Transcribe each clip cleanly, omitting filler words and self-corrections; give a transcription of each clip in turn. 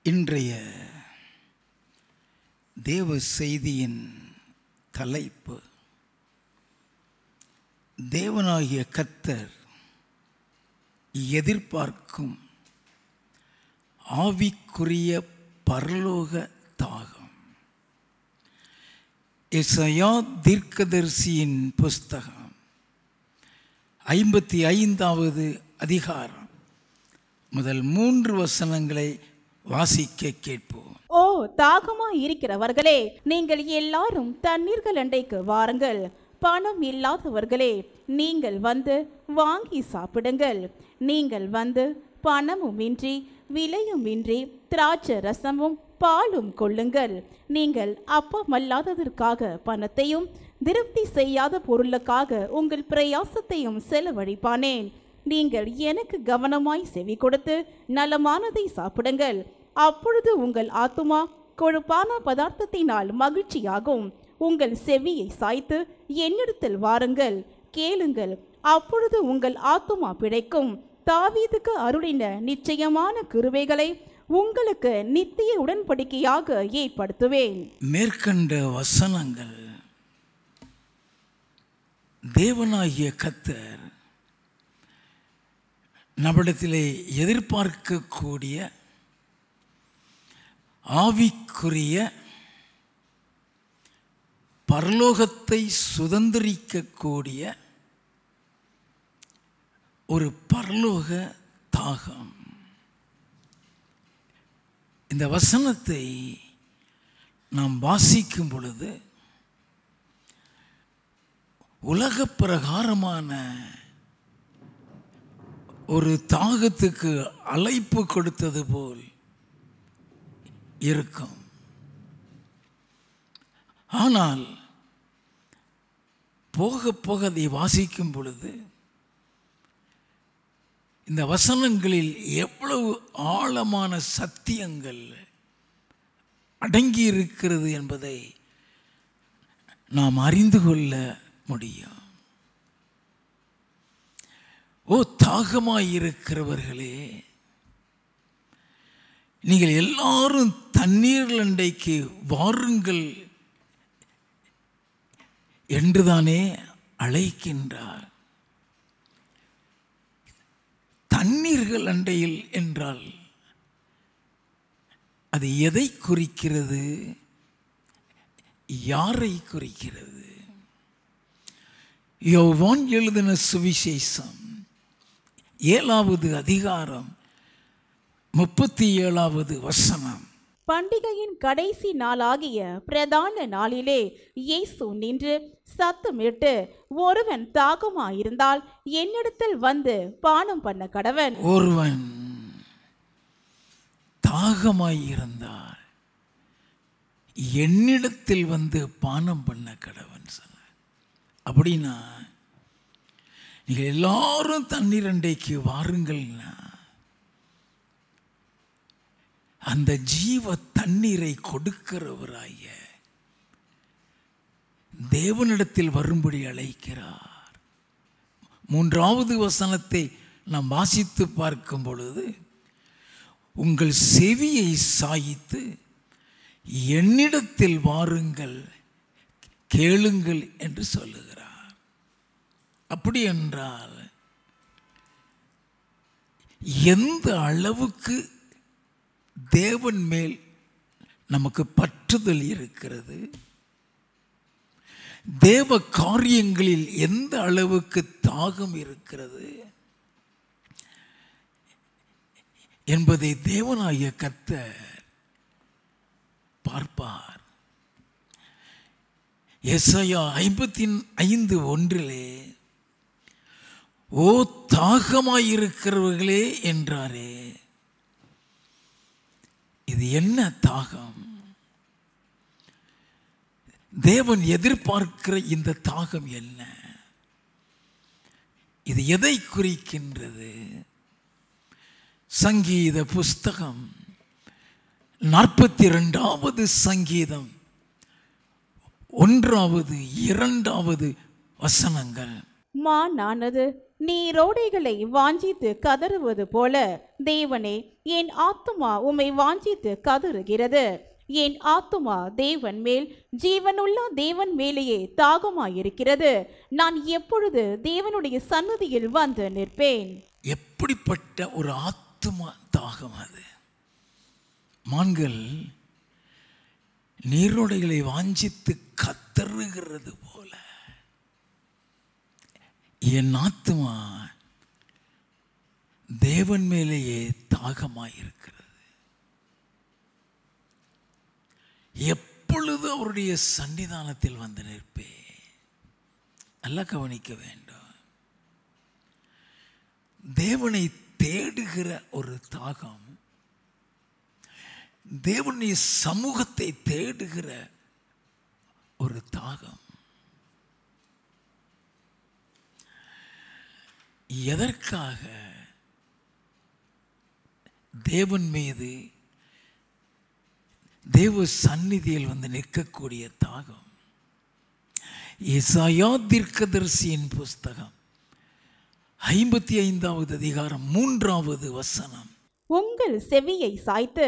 இன்றைய தேவ செய்தியின் தலைப்பு தேவனாகிய கர்த்தர் எதிர்பார்க்கும் ஆவிக்குரிய பரலோக தாகம். எசாயா தீர்க்கதரிசியின் புஸ்தகம் 55வது அதிகாரம் முதல் 3 வசனங்களை வாசிக்க கேட்போம். ஓ தாகமாய் இருக்கிறவர்களே, நீங்கள் எல்லாரும் தண்ணீர்கள் அண்டைக்கு வாருங்கள். பணம் இல்லாதவர்களே, நீங்கள் வந்து வாங்கி சாப்பிடுங்கள். நீங்கள் வந்து பணமுமின்றி விலையுமின்றி திராட்சை ரசமும் பாலும் கொள்ளுங்கள். நீங்கள் அப்பமல்லாததற்காக பணத்தையும் திருப்தி செய்யாத பொருளுக்காக உங்கள் பிரயாசத்தையும் செலவழிப்பானேன். நீங்கள் எனக்கு கவனமாய் செவி கொடுத்து நலமானதை சாப்பிடுங்கள். அப்பொழுது உங்கள் ஆத்துமா கொழுப்பான பதார்த்தத்தினால் மகிழ்ச்சியாகும். உங்கள் செவியை சாய்த்து என்னிடத்தில் வாருங்கள், கேளுங்கள். அப்பொழுது உங்கள் ஆத்துமா பிழைக்கும். தாவீதுக்கு அருளின நிச்சயமான கிருபைகளை உங்களுக்கு நித்திய உடன்படிக்கையாக ஏற்படுத்துவேன். மேற்கண்ட வசனங்கள் தேவனாகிய கர்த்தர் நம்மிடத்திலே எதிர்பார்க்கக்கூடிய ஆவிக்குரிய பரலோகத்தை சுதந்திரிக்கக்கூடிய ஒரு பரலோக தாகம். இந்த வசனத்தை நாம் வாசிக்கும் பொழுது உலக பிரகாரமான ஒரு தாகத்துக்கு அழைப்பு கொடுத்தது போல் இருக்கும். ஆனால் போக போக அதை வாசிக்கும் பொழுது இந்த வசனங்களில் எவ்வளவு ஆழமான சத்தியங்கள் அடங்கி இருக்கிறது என்பதை நாம் அறிந்து கொள்ள முடியும். ஓ தாகமாயிருக்கிறவர்களே, நீங்கள் எல்லாரும் தண்ணீர் அண்டைக்கு வாருங்கள் என்றுதானே அழைக்கின்றார். தண்ணீர்கள் அண்டையில் என்றால் அது எதை குறிக்கிறது, யாரை குறிக்கிறது? யோவான் எழுதின சுவிசேஷம் 7வது அதிகாரம் 37வது வசனம். பண்டிகையின் கடைசி நாளாகிய பிரதான நாளிலே இயேசு நின்று சத்தமிட்டு, ஒருவன் தாகமாயிருந்தால் என்னிடத்தில் வந்து பானம் பண்ண கடவன். ஒருவன் தாகமாயிருந்தால் என்னிடத்தில் வந்து பானம் பண்ண கடவன் சொன்ன. அப்படின்னா நீங்கள் எல்லாரும் தண்ணீர் அண்டைக்கு வாருங்கள்னா அந்த ஜீவ தண்ணீரை கொடுக்கிறவராய தேவனிடத்தில் வரும்படி அழைக்கிறார். 3வது வசனத்தை நாம் வாசித்து பார்க்கும் பொழுது, உங்கள் செவியை சாய்த்து என்னிடத்தில் வாருங்கள், கேளுங்கள் என்று சொல்லுகிறார். அப்படி என்றால் எந்த அளவுக்கு தேவன் மேல் நமக்கு பற்றுதல் இருக்கிறது, தேவ காரியங்களில் எந்த அளவுக்கு தாகம் இருக்கிறது என்பதை தேவனாகிய கர்த்தர் பார்ப்பார். எசாயா 55:1 ஓ தாகமாயிருக்கிறவர்களே என்றாரே. இது என்ன தாகம்? தேவன் எதிர்பார்க்கிற இந்த தாகம் என்ன? இது எதை குறிக்கின்றது? சங்கீத புஸ்தகம் 42வது சங்கீதம் 1வது 2வது வசனங்கள். மானானது நீரோடைகளை வாஞ்சித்து கதறுவது போல தேவனே, என் ஆத்துமா உம்மை வாஞ்சித்து கதறுகிறது. என் ஆத்துமா தேவன் மேல், ஜீவனுள்ள தேவன் மேலேயே தாகமாயிருக்கிறது. நான் எப்பொழுது தேவனுடைய சந்நிதியில் வந்து நிற்பேன்? எப்படிப்பட்ட ஒரு ஆத்துமா தாகம் அது! மான்கள் நீரோடைகளை வாஞ்சித்து கத்தறுகிறது போல என் ஆத்துமா தேவன் மேலேயே தாகமாயிருக்கிறது. எப்பொழுது அவருடைய சன்னிதானத்தில் வந்து நிற்பேன்? நல்லா கவனிக்க வேண்டும். தேவனை தேடுகிற ஒரு தாகம், தேவனுடைய சமூகத்தை தேடுகிற ஒரு தாகம். எதற்காக? தேவன் மீது, தேவ சந்நிதியில் வந்து நிற்கக்கூடிய தாகம். ஏசாயா தீர்க்கதரிசியின் புஸ்தகம் 55வது அதிகாரம் 3வது வசனம். உங்கள் செவியை சாய்த்து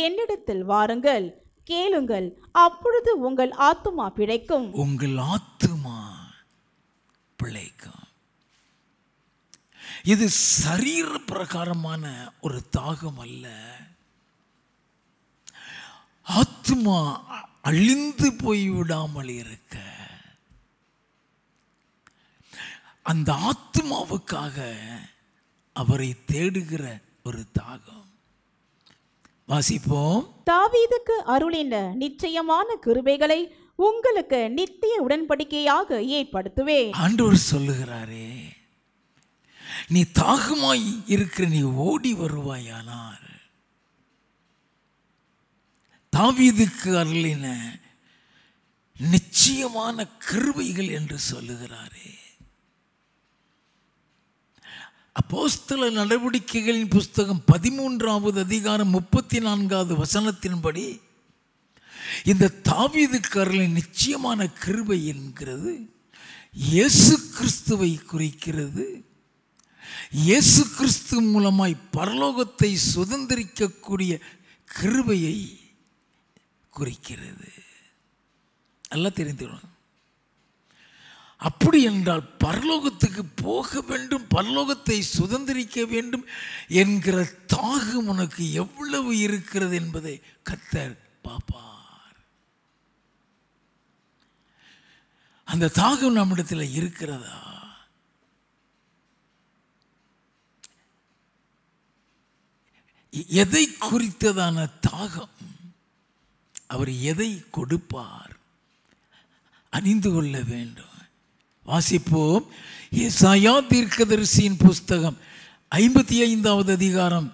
என்னிடத்தில் வாருங்கள், கேளுங்கள், அப்பொழுது உங்கள் ஆத்துமா பிழைக்கும். உங்கள் ஆத்துமா பிழைக்கும். இது சரீர பிரகாரமான ஒரு தாகம் அல்ல. ஆத்துமா அழிந்து போய்விடாமல் இருக்க, அந்த ஆத்துமாவுக்காக அவரை தேடுகிற ஒரு தாகம். வாசிப்போம். தாவீதுக்கு அருளின நிச்சயமான கிருபைகளை உங்களுக்கு நித்திய உடன்படிக்கையாக ஏற்படுத்துவேன். ஆண்டவர் சொல்லுகிறாரே, நீ தாகமாய் இருக்கிற, நீ ஓடி வருவாயானால் தாவீதுக்கு அருளின நிச்சயமான கிருபைகள் என்று சொல்லுகிறாரே. அப்போஸ்தலர் நடவடிக்கைகளின் புஸ்தகம் 13வது அதிகாரம் 34வது வசனத்தின்படி இந்த தாவீதுக்கு அருளின நிச்சயமான கிருபை என்கிறது இயேசு கிறிஸ்துவை குறிக்கிறது. இயேசு கிறிஸ்து மூலமாய் பரலோகத்தை சுதந்திரிக்கக்கூடிய கிருபையை குறிக்கிறது. எல்லாம் தெரிந்துள்ளது. அப்படி என்றால் பரலோகத்துக்கு போக வேண்டும், பரலோகத்தை சுதந்திரிக்க வேண்டும் என்கிற தாகம் உனக்கு எவ்வளவு இருக்கிறது என்பதை கர்த்தர் பார்ப்பார். அந்த தாகம் நம்மிடத்தில் இருக்கிறதா? எதை குறித்ததான தாகம்? அவர் எதை கொடுப்பார்? அறிந்து கொள்ள வேண்டும். வாசிப்போம். ஏசாயா தீர்க்கதரிசியின் புஸ்தகம் 55வது அதிகாரம்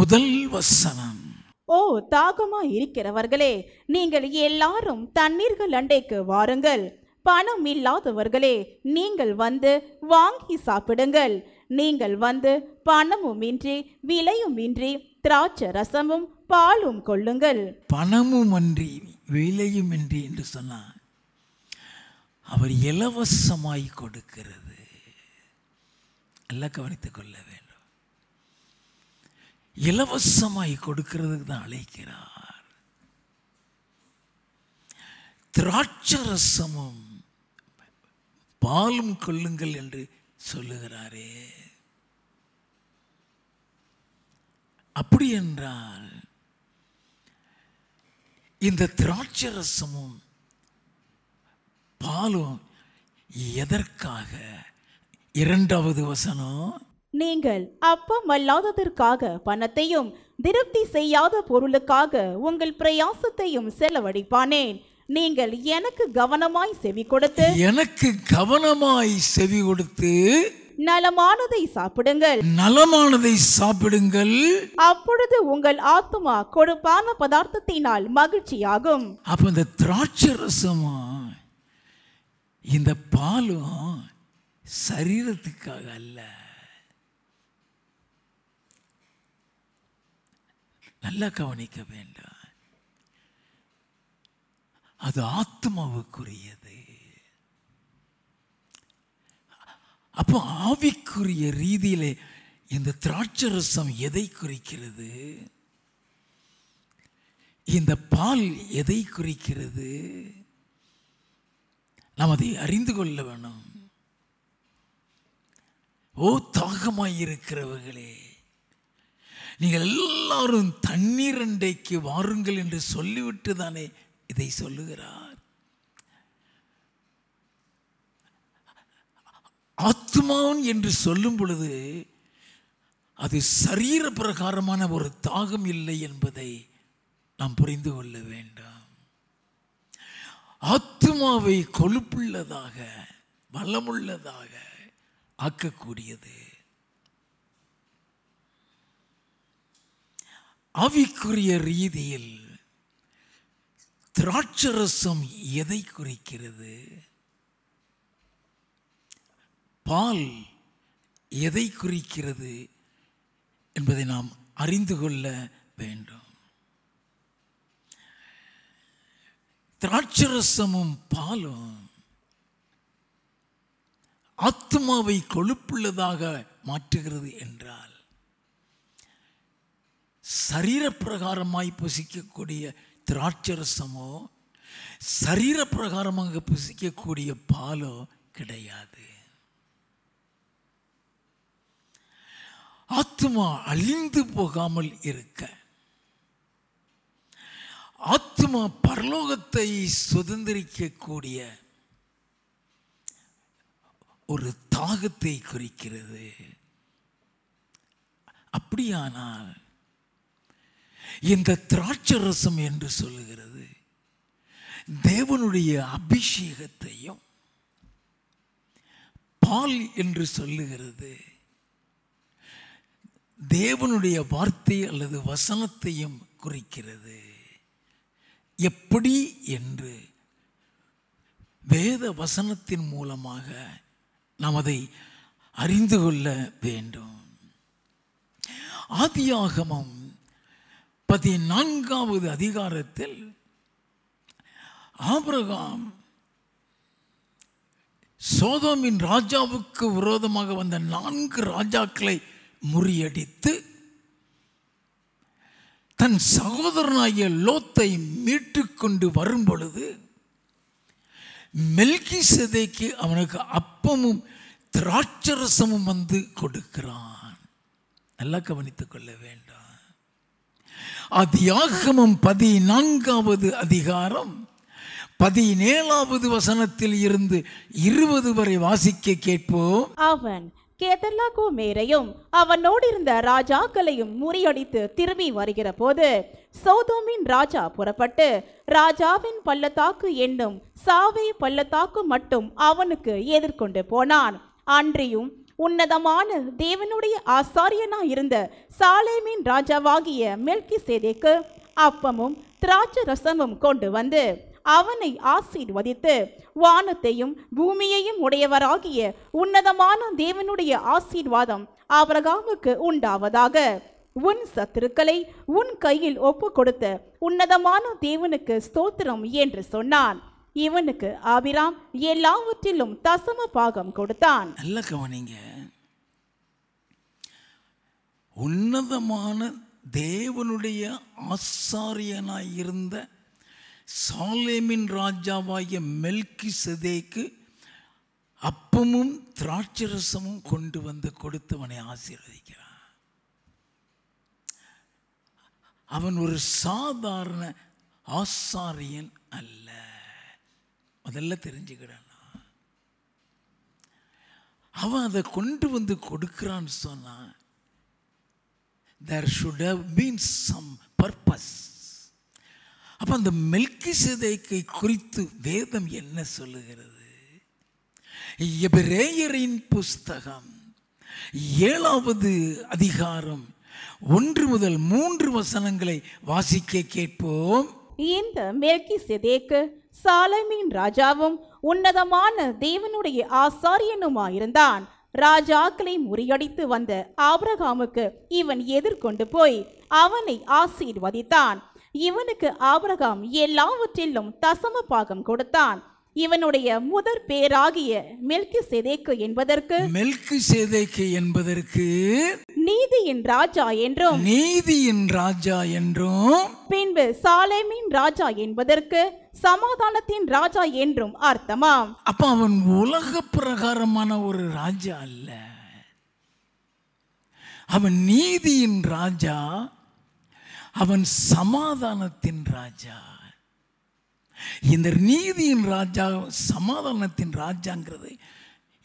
1 வசனம். ஓ தாகமா இருக்கிறவர்களே, நீங்கள் எல்லாரும் தண்ணீர்கள் அண்டைக்கு வாருங்கள். பணம் இல்லாதவர்களே, நீங்கள் வந்து வாங்கி சாப்பிடுங்கள். நீங்கள் வந்து பணமும் இன்றி விலையும் இன்றி திராட்சை ரசமும் பாலும் கொள்ளுங்கள். பணமும் அன்றி விலையும் இன்றி என்று சொன்னார். அவர் இலவசமாய் கொடுக்கிறது. எல்லாம் கவனித்துக் கொள்ள வேண்டும். இலவசமாய் கொடுக்கிறதுக்கு தான் அழைக்கிறார். திராட்சை ரசமும் பாலும் கொள்ளுங்கள் என்று சொல்லுகிறாரே. அப்படி என்றால் இந்த திராட்சை ரசமும் பாலும் எதற்காக? 2வது வசனம். நீங்கள் அப்பம் அல்லாததற்காக பணத்தையும் திருப்தி செய்யாத பொருளுக்காக உங்கள் பிரயாசத்தையும் செலவழிப்பானேன். நீங்கள் எனக்கு கவனமாய் செவி கொடுத்து, எனக்கு கவனமாய் செவி கொடுத்து நலமானதை சாப்பிடுங்கள், நலமானதை சாப்பிடுங்கள். அப்பொழுது உங்கள் ஆத்துமா கொழுப்பான பதார்த்தத்தினால் மகிழ்ச்சியாகும். அப்ப இந்த திராட்சை ரசமும் இந்த பாலும் சரீரத்துக்காக அல்ல. நல்லா கவனிக்க வேண்டும். அது ஆத்மாவுக்குரியது. அப்போ ஆவிக்குரிய ரீதியிலே இந்த திராட்சரசம் எதை குறிக்கிறது? இந்த பால் எதை குறிக்கிறது? நாம் அதை அறிந்து கொள்ள வேணும். ஓ தாகமாயிருக்கிறவர்களே, நீங்கள் எல்லாரும் தண்ணீர் அண்டைக்கு வாருங்கள் என்று சொல்லிவிட்டு தானே இதை சொல்லுகிறார். ஆத்துமாவன் என்று சொல்லும் பொழுது அது சரீர பிரகாரமான ஒரு தாகம் இல்லை என்பதை நாம் புரிந்து கொள்ள வேண்டாம். ஆத்துமாவை கொழுப்புள்ளதாக வளமுள்ளதாக ஆக்கக்கூடியது. ஆவிக்குரிய ரீதியில் திராட்சரசம் எதை குறிக்கிறது? பால் எதை குறிக்கிறது என்பதை நாம் அறிந்து கொள்ள வேண்டும். திராட்சரசமும் பாலும் ஆத்மாவை கொழுப்புள்ளதாக மாற்றுகிறது என்றால், சரீர பிரகாரமாய் புசிக்கக்கூடிய திராட்சரசமோ சரீர பிரகாரமாக புசிக்கக்கூடிய பாலோ கிடையாது. ஆத்மா அழிந்து போகாமல் இருக்க, ஆத்மா பரலோகத்தை சுதந்திரிக்கக்கூடிய ஒரு தாகத்தை குறிக்கிறது. அப்படியானால் இந்த திராட்சரசம் என்று சொல்லுகிறது தேவனுடைய அபிஷேகத்தையும், பால் என்று சொல்லுகிறது தேவனுடைய வார்த்தை அல்லது வசனத்தையும் குறிக்கிறது. எப்படி என்று வேத வசனத்தின் மூலமாக நாம் அதை அறிந்து கொள்ள வேண்டும். ஆதியாகமம் 14வது அதிகாரத்தில் ஆபிரகாம் சோதோமின் ராஜாவுக்கு விரோதமாக வந்த 4 ராஜாக்களை முறியடித்து தன் சகோதரனாகிய லோத்தை மீட்டு கொண்டு வரும் பொழுது மெல்கிசேதேக்கு அவனுக்கு அப்பமும் திராட்சரசமும் வந்து கொடுக்கிறான். நல்லா கவனித்துக் கொள்ள வேண்டாம். ஆதியாகமம் 14வது அதிகாரம் 17வது வசனத்தில் இருந்து 20 வரை வாசிக்க கேட்போம். அவன் கேதர்லாகோமேரையும் அவனோடு இருந்த ராஜாக்களையும் முறியடித்து திரும்பி வருகிற போது சோதோமின் ராஜா புறப்பட்டு ராஜாவின் பள்ளத்தாக்கு என்னும் சாவே பள்ளத்தாக்கு மட்டும் அவனுக்கு எதிர்கொண்டு போனான். அன்றியும் உன்னதமான தேவனுடைய ஆசாரியனாயிருந்த சாலேமின் ராஜாவாகிய மெல்கிசேதேக்கு அப்பமும் திராட்சை ரசமும் கொண்டு வந்து அவனை ஆசீர்வதித்து, வானத்தையும் பூமியையும் உடையவராகிய உன்னதமான தேவனுடைய ஆசீர்வாதம் ஆபிரகாமுக்கு உண்டாவதாக, உன் சத்துருக்களை உன் கையில் ஒப்பு கொடுத்த உன்னதமான தேவனுக்கு ஸ்தோத்திரம் என்று சொன்னான். இவனுக்கு ஆபிராம் எல்லாவற்றிலும் தசம பாகம் கொடுத்தான். நல்ல கவனிங்க. உன்னதமான தேவனுடைய ஆசாரியனாயிருந்த சாலேமின் ராஜாவாகிய மெல்கிசேதேக்கு அப்பமும் திராட்சரசமும் கொண்டு வந்து கொடுத்தவனை ஆசீர்வதிக்கிறான். அவன் ஒரு சாதாரண ஆசாரியன் அல்ல. முதல்ல தெரிஞ்சுக்கிறான். அவன் அதை கொண்டு வந்து கொடுக்கிறான்னு சொன்னா there should have been some purpose. அப்ப அந்த மெல்கிசேதேக்கை குறித்து வேதம் என்ன சொல்லுகிறது? எபிரேயரின் புஸ்தகம் 7வது அதிகாரம் 1 முதல் 3 வசனங்களை வாசிக்க கேட்போம். இந்த மெல்கிசேதேக்கு சாலேமின் ராஜாவும் உன்னதமான தேவனுடைய ஆசாரியனுமாயிருந்தான். ராஜாக்களை முறியடித்து வந்த ஆபிரகாமுக்கு இவன் எதிர்கொண்டு போய் அவனை ஆசீர்வதித்தான். இவனுக்கு ஆபிரகாம் எல்லாவற்றிலும் தசம பாகம் கொடுத்தான். இவனுடைய முதற் பேராகிய மெல்கிசேதேக்கு என்பதற்கு நீதியின் ராஜா என்றும் பின்பு சாலேமின் ராஜா என்பதற்கு சமாதானத்தின் ராஜா என்றும் அர்த்தமாம். அப்ப அவன் உலக பிரகாரமான ஒரு ராஜா அல்ல, அவன் நீதியின் ராஜா, அவன் சமாதானத்தின் ராஜா. இந்த நீதியின் ராஜா சமாதானத்தின் ராஜாங்கிறது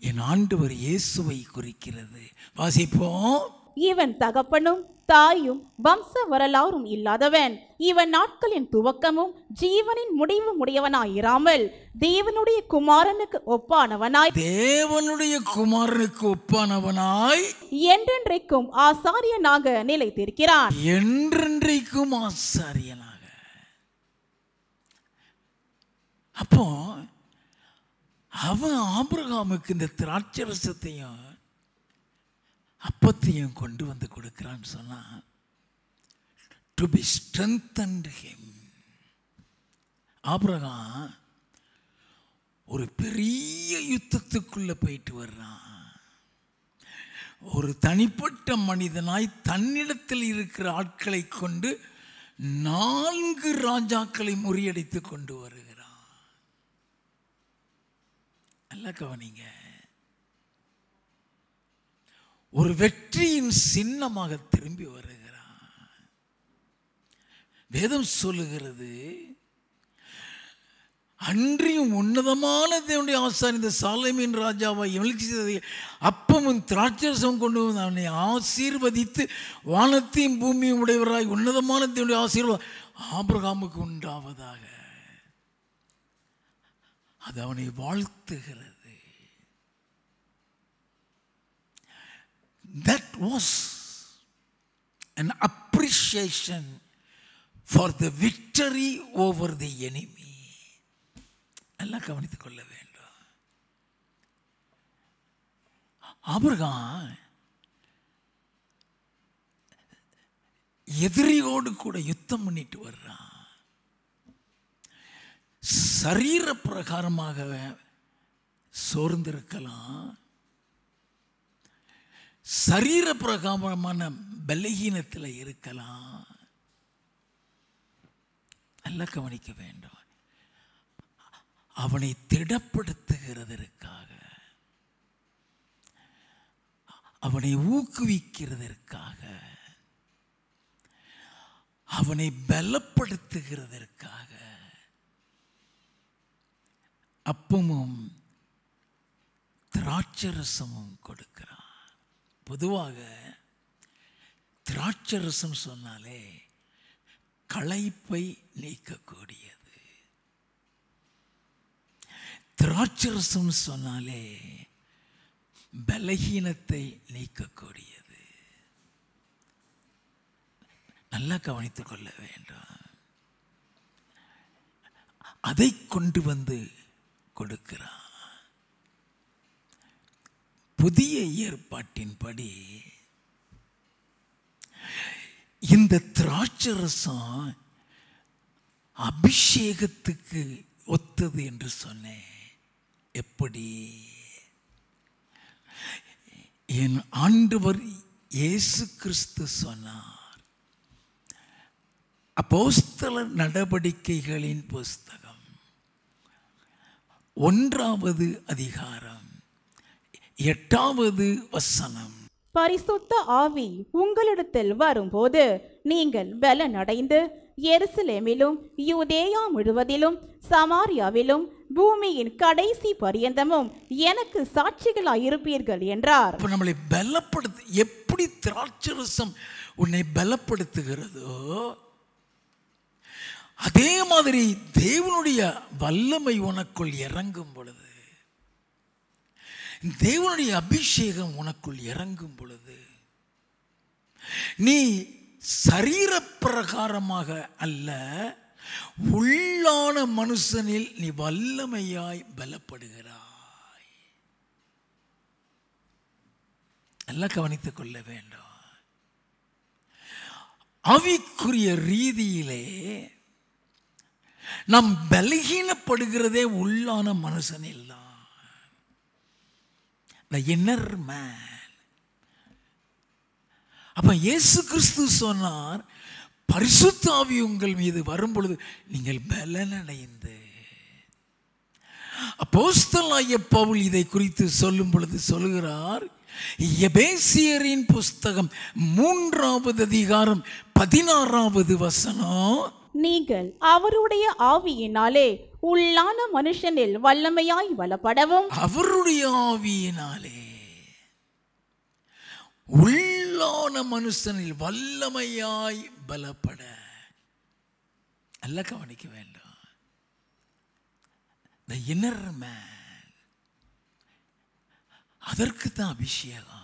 என் ஆண்டவர் இயேசுவை குறிக்கிறது. வாசிப்போம். இவன் தகப்பனும் தாயும் வம்ச வரலாறும் இல்லாதவன், இவன் நாட்களின் துவக்கமும் ஜீவனின் முடிவும் உடையவனாயிராமல் தேவனுடைய குமாரனுக்கு ஒப்பானவனாய் என்றென்றைக்கும் ஆசாரியனாக நிலைத்திருக்கிறான். என்றென்றைக்கும் ஆசாரியனாக. அப்போ அவன் ஆபிரகாமுக்கு இந்த திராட்சரசத்தையும் அப்பத்தையும் கொண்டு வந்து கொடுக்கிறான்னு சொன்னா, to be strengthened him. Abraham ஒரு பெரிய யுத்தத்துக்குள்ள போயிட்டு வர்றான். ஒரு தனிப்பட்ட மனிதனாய் தன்னிடத்தில் இருக்கிற ஆட்களை கொண்டு 4 ராஜாக்களை முறியடித்து கொண்டு வருகிறான். நல்ல கவனிங்க. ஒரு வெற்றியின் சின்னமாக திரும்பி வருகிறான். வேதம் சொல்லுகிறது, அன்றியும் உன்னதமான தேவனுடைய ஆசாரியன் இந்த சாலேமின் ராஜாவை அப்பமும் திராட்சரசம் கொண்டு வந்து அவனை ஆசீர்வதித்து வானத்தையும் பூமியும் உடையவராய் உன்னதமான தேவனுடைய ஆசீர்வாதம் ஆபிரகாமுக்கு உண்டாவதாக. அது அவனை வாழ்த்துகிறது. That was an appreciation for the victory over the enemy. எல்லாம் கவனித்துக் கொள்ள வேண்டும். ஆபிரகாம் எதிரியோடு கூட யுத்தம் பண்ணிட்டு வர்றான். சரீர பிரகாரமாக சோர்ந்திருக்கலாம், சரீர பிரகாரமான பலகீனத்தில் இருக்கலாம். நல்லா கவனிக்க வேண்டும். அவனை திடப்படுத்துகிறதற்காக, அவனை ஊக்குவிக்கிறதற்காக, அவனை பலப்படுத்துகிறதற்காக அப்பமும் திராட்சரசமும் கொடுக்கிறான். பொதுவாக திராட்சரசம் சொன்னாலே களைப்பை நீக்கக்கூடியது. திராட்சரசம் சொன்னாலே பலகீனத்தை நீக்கக்கூடியது. நல்லா கவனித்துக் கொள்ள வேண்டும். அதை கொண்டு வந்து கொடுக்கிறான். புதிய ஏற்பாட்டின்படி இந்த திராட்சரசம் அபிஷேகத்துக்கு ஒத்தது என்று சொன்னேன். எப்படி? என் ஆண்டவர் இயேசு கிறிஸ்து சொன்னார். அப்போஸ்தலர் நடவடிக்கைகளின் புஸ்தகம் 1வது அதிகாரம் 8வது வசனம். பரிசுத்த ஆவி உங்களிடத்தில் வரும்போது நீங்கள் பலனடைந்து எருசலேமிலும் யூதேயா முழுவதிலும் சமாரியாவிலும் பூமியின் கடைசி பரியந்தமும் எனக்கு சாட்சிகளாயிருப்பீர்கள் என்றார். நம்மளை பலப்படுத்து, எப்படி திராட்சரசம் உன்னை பலப்படுத்துகிறதோ அதே மாதிரி தேவனுடைய வல்லமை உனக்குள் இறங்கும் பொழுது, தேவனுடைய அபிஷேகம் உனக்குள் இறங்கும் பொழுது நீ சரீர பிரகாரமாக அல்ல, உள்ளான மனுஷனில் நீ வல்லமையாய் பலப்படுகிறாய். எல்லாம் கவனித்துக் கொள்ள வேண்டும். ஆவிக்குரிய ரீதியிலே நாம் பலகீனப்படுகிறதே உள்ளான மனுஷனில் தான். The inner man. அப்ப இயேசு கிறிஸ்து சொன்னார், பரிசுத்த ஆவி உங்கள் மீது வரும் பொழுது நீங்கள் பலனடைந்து. அப்போஸ்தலனாகிய பவுல் இதை குறித்து சொல்லும் பொழுது சொல்லுகிறார், எபேசியரின் புஸ்தகம் 3வது அதிகாரம் 16வது வசனம், நீங்கள் அவருடைய ஆவியினாலே உள்ளான மனுஷனில் வல்லமையாய் பலப்படவும். அவருடைய ஆவியினாலே உள்ளான மனுஷனில் வல்லமையாய் பலப்பட. நல்ல கவனிக்க வேண்டும். The inner man. அதற்கு தான் அபிஷேகம்.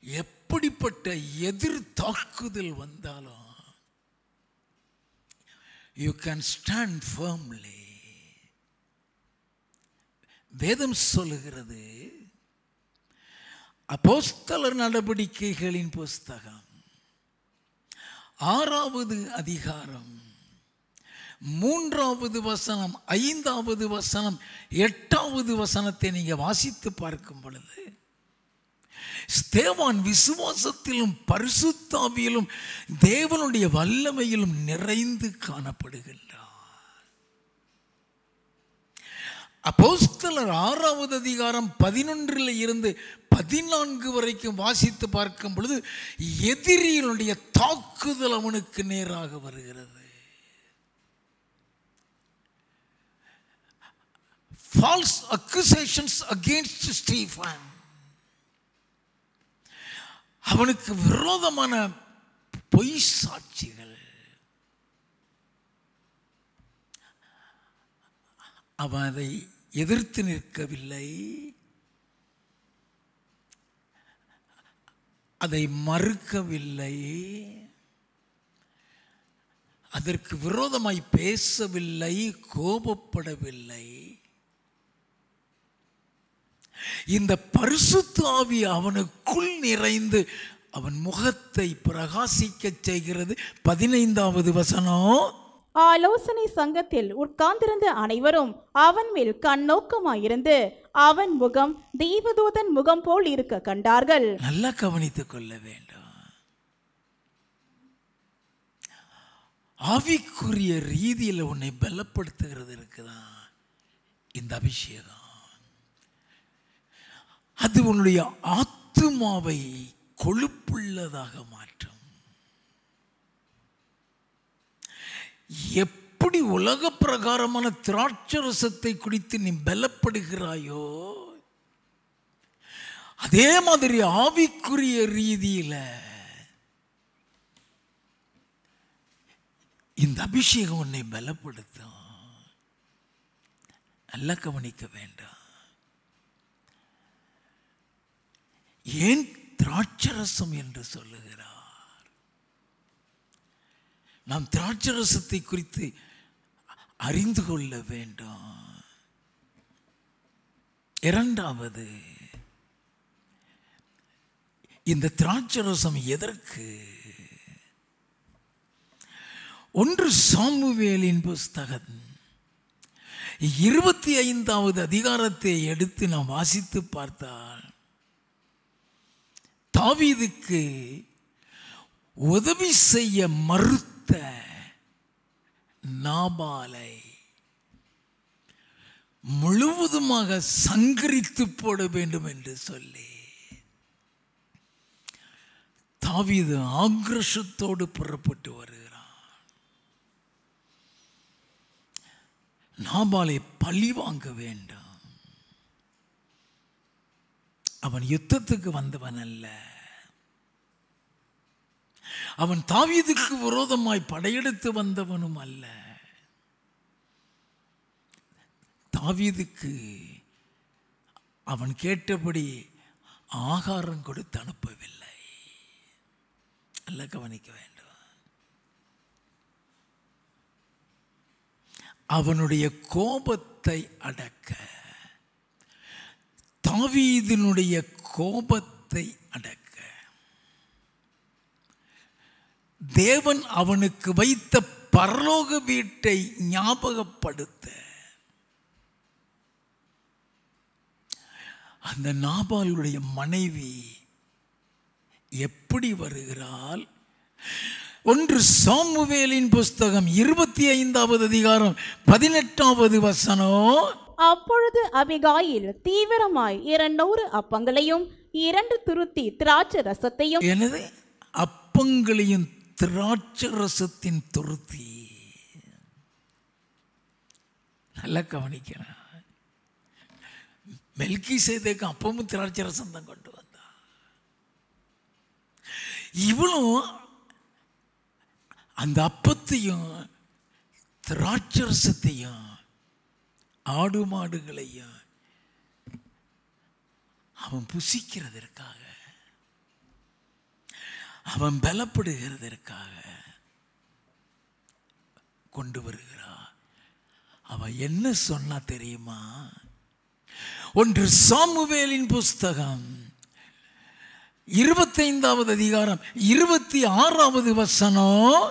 எப்படிப்பட்ட எதிர் தாக்குதல் வந்தாலும் you can stand firmly. வேதம் சொல்லுகிறது, அப்போஸ்தலர் நடவடிக்கைகளின் புஸ்தகம் 6வது அதிகாரம் 3வது வசனம், 5வது வசனம், 8வது வசனத்தை நீங்க வாசித்து பார்க்கும் பொழுது, ஸ்தேவான் விசுவாசத்திலும் பரிசுத்த ஆவியிலும் தேவனுடைய வல்லமையிலும் நிறைந்து காணப்படுகின்றார். அப்போஸ்தலர் 6வது அதிகாரம் 11 இருந்து 14 வரைக்கும் வாசித்து பார்க்கும் பொழுது எதிரிகளுடைய தாக்குதல் அவனுக்கு நேராக வருகிறது. False accusations against Stephen. அவனுக்கு விரோதமான பொய் சாட்சிகள். அவன் அதை எதிர்த்து நிற்கவில்லை, அதை மறுக்கவில்லை, அதற்கு விரோதமாய் பேசவில்லை, கோபப்படவில்லை. இந்த பரிசுத்த ஆவி அவனுக்குள் நிறைந்து அவன் முகத்தை பிரகாசிக்க செய்கிறது. 15வது வசனம், ஆலோசனை சங்கத்தில் உட்கார்ந்திருந்த அனைவரும் அவன் மேல் கண்ணோக்கமாயிருந்து அவன் முகம் தேவதூதன் முகம் போல் இருக்க கண்டார்கள். நல்லா கவனித்துக் கொள்ள வேண்டும். ஆவிக்குரிய ரீதியில் உன்னை பலப்படுத்துகிறது இருக்குதான் இந்த அபிஷேகம். அது உன்னுடைய ஆத்துமாவை கொழுப்புள்ளதாக மாற்றும். எப்படி உலக பிரகாரமான திராட்சரசத்தை குடித்து நீ பலப்படுகிறாயோ, அதே மாதிரி ஆவிக்குரிய ரீதியில இந்த அபிஷேகம் உன்னை பலப்படுத்தும். நல்லா கவனிக்க வேண்டாம். ஏன் திராட்சரசம் என்று சொல்லுகிறார்? நாம் திராட்சரசத்தை குறித்து அறிந்து கொள்ள வேண்டும். இரண்டாவது, இந்த திராட்சரசம் எதற்கு? 1 சாமுவேலின் புஸ்தகம் 25வது அதிகாரத்தை எடுத்து நாம் வாசித்து பார்த்தால், தாவீதுக்கு உதவி செய்ய மறுத்த நாபாலை முழுவதுமாக சங்கரித்து போட வேண்டும் என்று சொல்லி தாவீது ஆக்ரோஷத்தோடு புறப்பட்டு வருகிறான். நாபாலை பழி வாங்க வேண்டும். அவன் யுத்தத்துக்கு வந்தவன் அல்ல. அவன் தாவீதுக்கு விரோதமாய் படையெடுத்து வந்தவனும் அல்ல. தாவீதுக்கு அவன் கேட்டபடி ஆகாரம் கொடுத்து அனுப்பவில்லை. நல்ல கவனிக்க வேண்டும். அவனுடைய கோபத்தை அடக்க, தாவீதினுடைய கோபத்தை அடக்க தேவன் அவனுக்கு வைத்த பரலோக வீட்டை ஞாபகப்படுத்த அந்த நாபாலுடைய மனைவி எப்படி வருகிறாள்? 1 சாமுவேலின் புஸ்தகம் 25வது அதிகாரம் 18வது வசனம். அப்பொழுது அபிகாயில் தீவிரமாய் 200 அப்பங்களையும் 2 துருத்தி திராட்சை ரசத்தையும். எனது அப்பங்களையும் திராட்சை ரசத்தின் துருத்தி. நல்லா கவனிக்கிறேன். மெல்கிசேதேக்கு அப்பமும் திராட்சை ரசம் தான் கொண்டு வந்தா. இவளும் அந்த அப்பத்தையும் திராட்சை ரசத்தையும் ஆடு மாடுகளையும் அவன் புசிக்கிறதற்காக, அவன் பலப்படுகிறதற்காக கொண்டு வருகிறான். அவன் என்ன சொன்னா தெரியுமா? 1 சாமுவேலின் புஸ்தகம் 25வது அதிகாரம் 26வது வசனம்.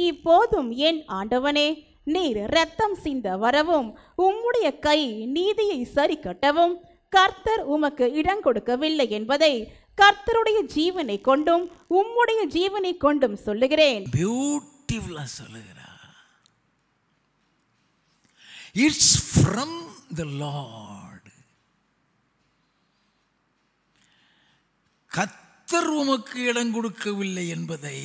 இப்போதும் என் ஆண்டவனே, நீர் இரத்தம் சிந்த வரவும் உம்முடைய கை நீதியை சரி கட்டவும் கர்த்தர் உமக்கு இடம் கொடுக்கவில்லை என்பதை கர்த்தருடைய ஜீவனை கொண்டும் உம்முடைய ஜீவனை கொண்டும் சொல்லுகிறேன். பியூட்டிஃபுல்லா சொல்லுகிறா. It's from the Lord. கர்த்தர் உமக்கு இடம் கொடுக்கவில்லை என்பதை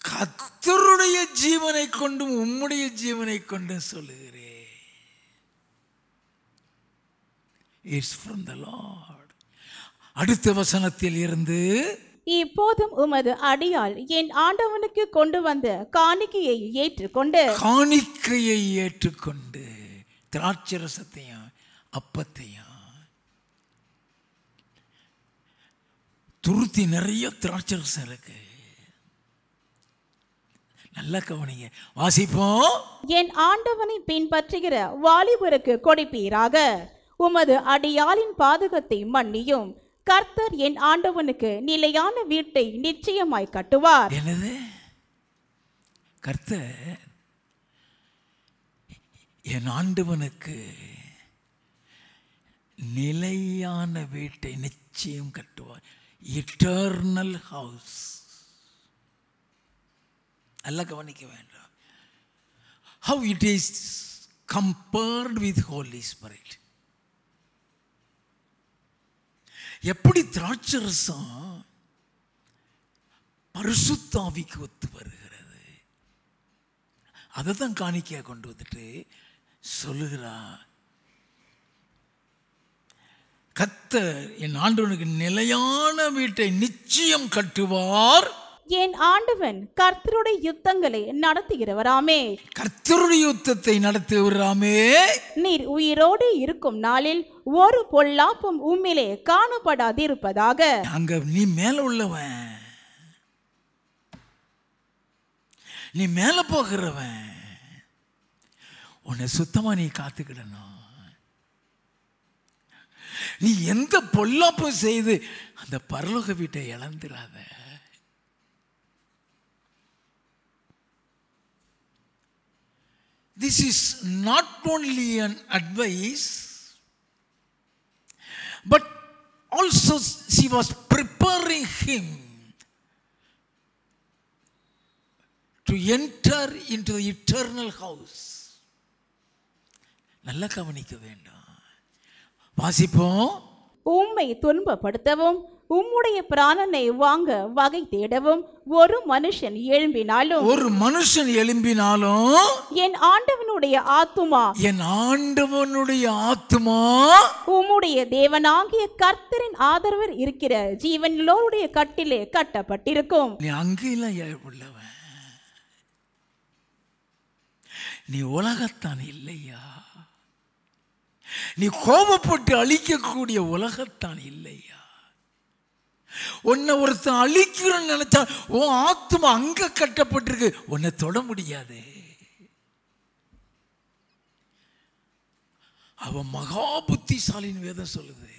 கர்த்தருடைய ஜீவனை கொண்டும் உம்முடைய ஜீவனை கொண்டும் சொல்லுகிறேன். It's from the Lord. அடுத்த வசனத்தில் இருந்து, இப்போதும் உமது அடியால் என் ஆண்டவனுக்கு கொண்டு வந்த காணிக்கையை ஏற்றுக்கொண்டு திராட்சை ரசத்தையும் அப்பத்தையும், துருத்தி நிறைய திராட்சை ரசம் இருக்கு. நல்லா கவனிங்க, வாசிப்போம். என் ஆண்டவனை பின்பற்றுகிற வாலிபருக்கு கொடுப்பீராக. உமது அடியாளின் பாதகத்தை மன்னியும். கர்த்தர் என் ஆண்டவனுக்கு நிலையான வீட்டை நிச்சயமாய் கட்டுவார். என்னது? கர்த்தர் என் ஆண்டவனுக்கு நிலையான வீட்டை நிச்சயம் கட்டுவார். Eternal house. நல்லா கவனிக்க வேண்டும். How it is compared with Holy Spirit. எப்படி திராட்சை ரசம் பரிசுத்த ஆவிக்கு ஒத்து வருகிறது, அதை தான் காணிக்கையா கொண்டு வந்துட்டு சொல்லுகிறா. கர்த்தர் என் ஆண்டவனுக்கு நிலையான வீட்டை நிச்சயம் கட்டுவார். என் ஆண்டவன் கர்த்தருடைய யுத்தங்களை நடத்துகிறவராமே. கர்த்தருடைய யுத்தத்தை நடத்துகிறாமே. நீர் உயிரோடு இருக்கும் நாளில் ஒரு பொல்லாப்பும் உம்மிலே காணப்படாதிருப்பதாக. அங்க நீ மேல உள்ளவன், நீ மேல போகிறவன், உன்னை சுத்தமா நீ காத்துக்கிடணும். நீ எந்த பொல்லாப்பும் செய்து அந்த பரலோக வீட்டை இழந்துடாத. This is not only an advice, but also she was preparing him to enter into the eternal house. நல்லா கவனிக்க வேண்டும். வாசிப்போம். உம்மை துன்பப்படுத்தவும் உம்முடைய பிராணனை வாங்க வகை தேடவும் ஒரு மனுஷன் எழும்பினாலும் என் ஆண்டவனுடைய ஆத்துமா உம்முடைய தேவனாகிய கர்த்தரின் ஆதரவில் இருக்கிற ஜீவனோருடைய கட்டிலே கட்டப்பட்டிருக்கும். நீ அங்கெல்லாம் உள்ளவன், நீ உலகத்தான் இல்லையா? நீ கோபப்பட்டு அழிக்கக்கூடிய உலகத்தான் இல்லையா? உன்னை ஒருத்தன் அழிக்கிறன்னு நினைச்சா உன் ஆத்மா அங்க கட்டப்பட்டிருக்கு, உன்னை தொட முடியாது. அவன் மகா புத்திசாலின்னு வேதம் சொல்லுது.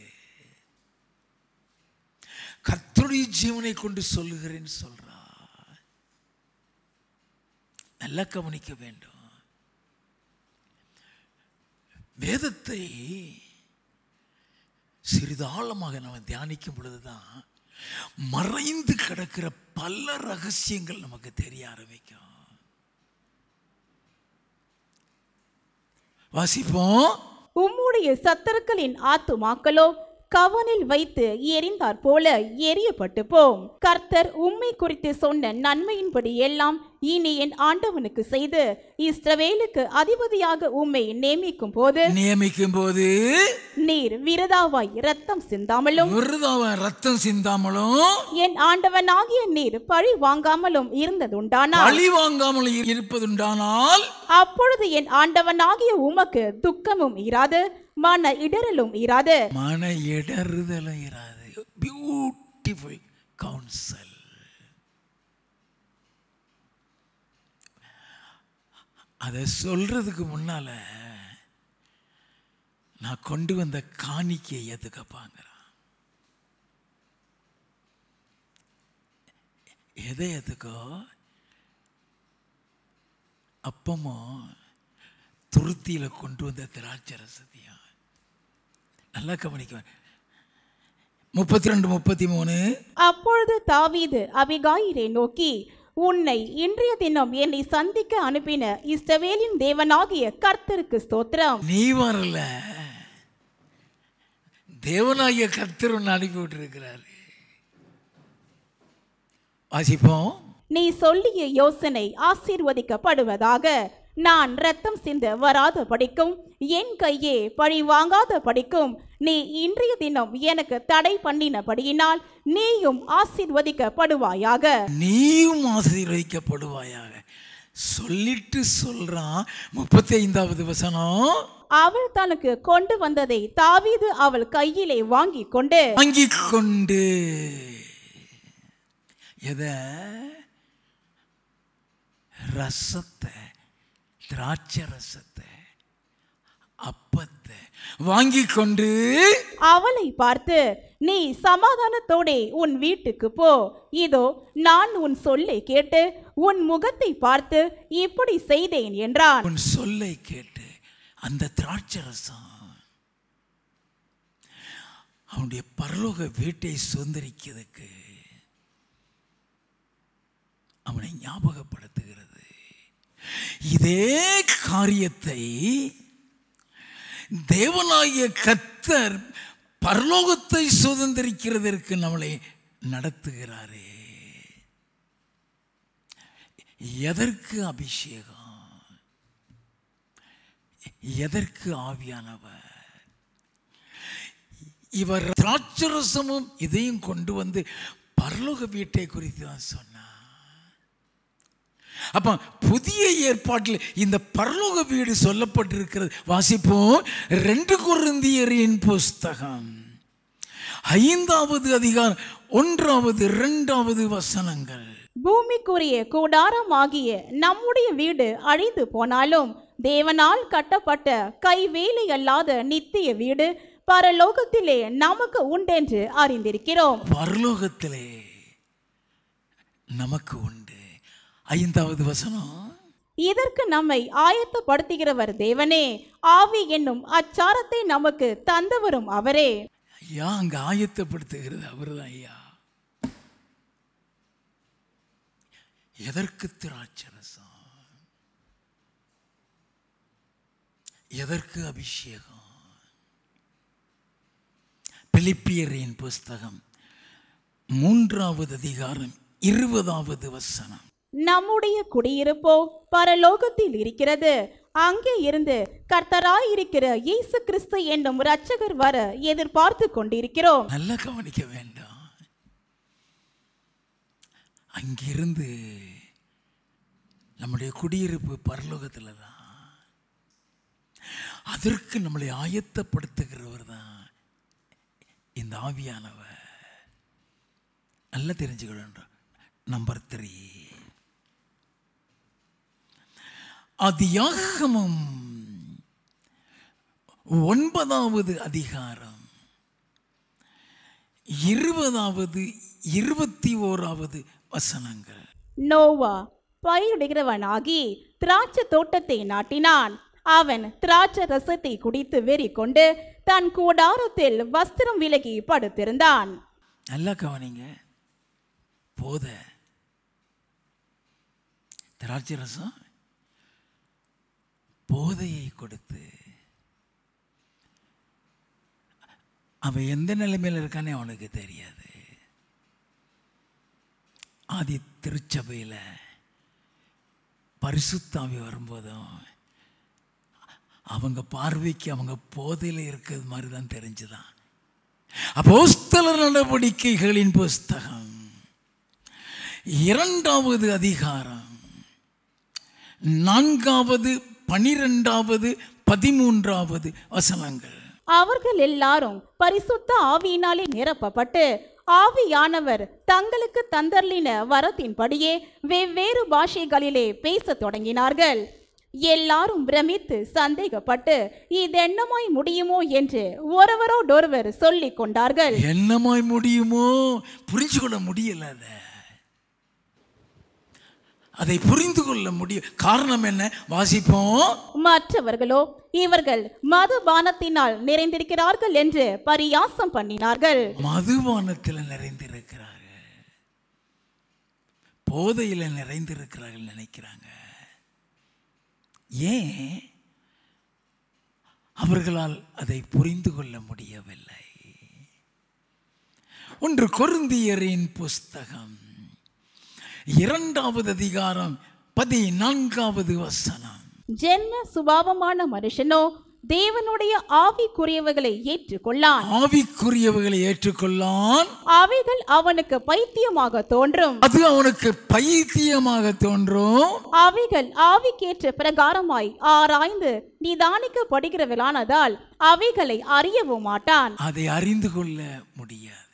கர்த்தருடைய ஜீவனை கொண்டு சொல்லுகிறேன்னு சொல்றா. நல்லா கவனிக்க வேண்டும். வேதத்தை சிறிதாழமாக நம்ம தியானிக்கும் பொழுதுதான் மறைந்து கிடக்கிற பல ரகசியங்கள் நமக்கு தெரிய ஆரம்பிக்கும். வாசிப்போம். உம்முடைய சத்துருக்களின் ஆத்துமாக்களோ கவனில் வைத்து எரிந்தாற் போல எரியப்பட்டு போம். கர்த்தர் உம்மை குறித்து சொன்ன நன்மையின்படி எல்லாம் இனி என் ஆண்டவனுக்கு செய்து இஸ்ரவேலுக்கு அதிபதியாக உம்மை நியமிக்கும் போது நீர் விருதாவாய் ரத்தம் சிந்தாமலும் என் ஆண்டவனாகிய நீர் பழி வாங்காமலும் இருப்பதுண்டானால் அப்பொழுது என் ஆண்டவனாகிய உமக்கு துக்கமும் இராது, மன இடறலும் இராது. Beautiful council. அதை சொல்றதுக்கு முன்னால நான் கொண்டு வந்த காணிக்கையை ஏத்துக்கப்பாங்கிறான். எதை ஏத்துக்கோ? அப்பமோ துருத்தியில கொண்டு வந்த திராட்சை ரசத்தையும். நல்லா கவனிக்க. 32-33. அப்பொழுது தாவீது அபிகாயிலை நோக்கி, உன்னை இன்றைய தினம் என்னை சந்திக்க அனுப்பின இஸ்ரவேலின் தேவனாகிய கர்த்தருக்கு ஸ்தோத்திரம். நீ வரல, தேவனாகிய கர்த்தர் உன்னை அனுப்பி விட்டிருக்கிறாரு. வாசிப்போம். நீ சொல்லிய யோசனை ஆசீர்வதிக்கப்படுவதாக. நான் இரத்தம் சிந்த வராத படிக்கும், என் கையே பழி வாங்காத படிக்கும் நீ இன்றைய தினம் எனக்கு தடை பண்ணினபடியினால் நீயும் ஆசீர்வதிக்கப்படுவாயாக. நீயும் ஆசீர்வதிக்கப்படுவாயாக சொல்லிட்டு சொல்றான். 35வது வசனம். அவள் தனக்கு கொண்டு வந்ததை தாவீது அவள் கையிலே வாங்கி கொண்டு எத ரசத்தை, திராட்சை ரசத்தை, அப்பத்தை வாங்கி கொண்டு அவளை பார்த்து, நீ சமாதானத்தோடே உன் வீட்டுக்கு போ. இதோ நான் உன் சொல்லை கேட்டு உன் முகத்தை பார்த்து இப்படி செய்தேன் என்றான். உன் சொல்லை கேட்டு அந்த திராட்சை ரசம் அவனுடைய பரலோக வீட்டை சுதந்திரிக்கிறதுக்கு அவனை ஞாபகப்படுத்துகிறது. இதே காரியத்தை தேவனாகிய கர்த்தர் பரலோகத்தை சுதந்திரிக்கிறதற்கு நம்மளை நடத்துகிறாரே. எதற்கு அபிஷேகம்? எதற்கு ஆவியானவர்? இவர் திராட்சரசமும் இதையும் கொண்டு வந்து பரலோக வீட்டை குறித்து தான் சொன்னார். அப்ப புதிய ஏற்பாட்டில் இந்த பரலோக வீடு சொல்லப்பட்டிருக்கிறது. வாசிப்போம். 2 கொரிந்தியரின் புஸ்தகம் 5வது அதிகாரம் 1வது 2வது வசனங்கள். பூமிக்குரிய கூடாரமாகிய நம்முடைய வீடு அழிந்து போனாலும் தேவனால் கட்டப்பட்ட கைவேலை அல்லாத நித்திய வீடு பரலோகத்திலே நமக்கு உண்டென்று அறிந்திருக்கிறோம். பரலோகத்திலே நமக்கு உண்டு. 5வது வசனம். இதற்கு நம்மை ஆயத்தப்படுத்துகிறவர் தேவனே, ஆவி என்னும் அச்சாரத்தை நமக்கு தந்தவரும் அவரே. ஐயா, அங்க ஆயத்தப்படுத்துகிறது அவர்தான். ஐயா, எதற்கு திராட்சரசம்? எதற்கு அபிஷேகம்? பிலிப்பியரின் புஸ்தகம் 3வது அதிகாரம் 20வது வசனம். நம்முடைய குடியிருப்போ பரலோகத்தில் இருக்கிறது. அங்கே இருந்து கர்த்தராயிருக்கிற இயேசு கிறிஸ்து என்னும் இரட்சகர் வர எதிர்பார்த்து கொண்டிருக்கிறோம். நல்லா கவனிக்க வேண்டாம். அங்கிருந்து நம்முடைய குடியிருப்பு பரலோகத்தில் தான். அதற்கு நம்மளை ஆயத்தப்படுத்துகிறவர் தான் இந்த ஆவியானவர். நல்லா தெரிஞ்சுக்கணும். நம்பர் 3, ஆதியாகமம் 9வது அதிகாரம் 20வது 21வது வசனங்கள். நோவா பயிரிடுகிறவனாகி திராட்சை தோட்டத்தை நாட்டினான். அவன் திராட்சை ரசத்தை குடித்து வெறி கொண்டு தன் கூடாரத்தில் வஸ்திரம் விலகி படுத்திருந்தான். நல்லா கவனிங்க. திராட்சை ரசம் போதையை கொடுத்து அவன் எந்த நிலைமையில் இருக்கானே அவனுக்கு தெரியாது. ஆதி திருச்சபையில் பரிசுத்தாவி வரும்போதும் அவங்க பார்வைக்கு அவங்க போதையில் இருக்கிறது மாதிரி தான் தெரிஞ்சுதான். அப்போஸ்தலர் நடவடிக்கைகளின் புஸ்தகம் 2வது அதிகாரம் 4வது 12வது 13வது வசனங்கள். அவர்கள் எல்லாரும் பரிசுத்த ஆவியினாலே நிரப்பப்பட்டு ஆவியானவர் தங்களுக்கு தந்தர்லின வரத்தின்படியே வெவ்வேறு பாஷைகளிலே பேசத் தொடங்கினார்கள். எல்லாரும் பிரமித்து சந்தேகப்பட்டு இதென்னமாய் முடியுமோ என்று ஒருவரோடொருவர் சொல்லிக் கொண்டார்கள். என்னமாய் முடியுமோ புரிஞ்சு கொள்ள முடியல. அதை புரிந்து கொள்ள முடியும். காரணம் என்ன? வாசிப்போம். மற்றவர்களோ இவர்கள் மதுபானத்தினால் நிறைந்திருக்கிறார்கள் என்று பரியாசம் பண்ணினார்கள். மதுபானத்தில் நிறைந்திருக்கிறார்கள், போதையில் நிறைந்திருக்கிறார்கள் நினைக்கிறாங்க. ஏன் அவர்களால் அதை புரிந்து கொள்ள முடியவில்லை? 1 கொரிந்தியரின் புஸ்தகம் 2வது அதிகாரம் 14வது வசனம். ஜென்ம சுபாவமான மனுஷனோ தேவனுடைய ஆவிக்குரியவைகளை ஏற்றுக்கொள்ளான். ஆவிக்குரியவைகளை ஏற்றுக்கொள்ளான். அவைகள் அவனுக்கு பைத்தியமாக தோன்றும். அது அவனுக்கு பைத்தியமாக தோன்றும். அவைகள் ஆவிக்கேற்ற பிரகாரமாய் ஆராய்ந்து நிதானிக்கப்படுகிறவளானதால் அவைகளை அறியவும் மாட்டான். அதை அறிந்து கொள்ள முடியாது.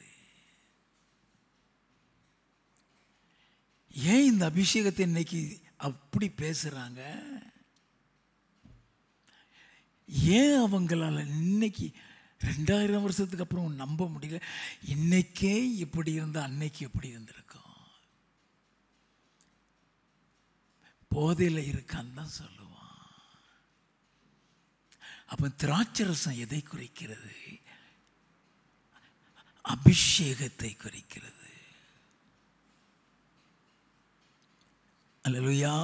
ஏன் இந்த அபிஷேகத்தை இன்னைக்கு அப்படி பேசுறாங்க? ஏன் அவங்களால இன்னைக்கு 2000 வருஷத்துக்கு அப்புறம் நம்ப முடியல? இன்னைக்கே இப்படி இருந்தா அன்னைக்கு எப்படி இருந்திருக்கும்? போதையில் இருக்கான்னு தான் சொல்லுவான். அப்ப திராட்சை ரசம் எதை குறிக்கிறது? அபிஷேகத்தை குறிக்கிறது. அல்லேலூயா.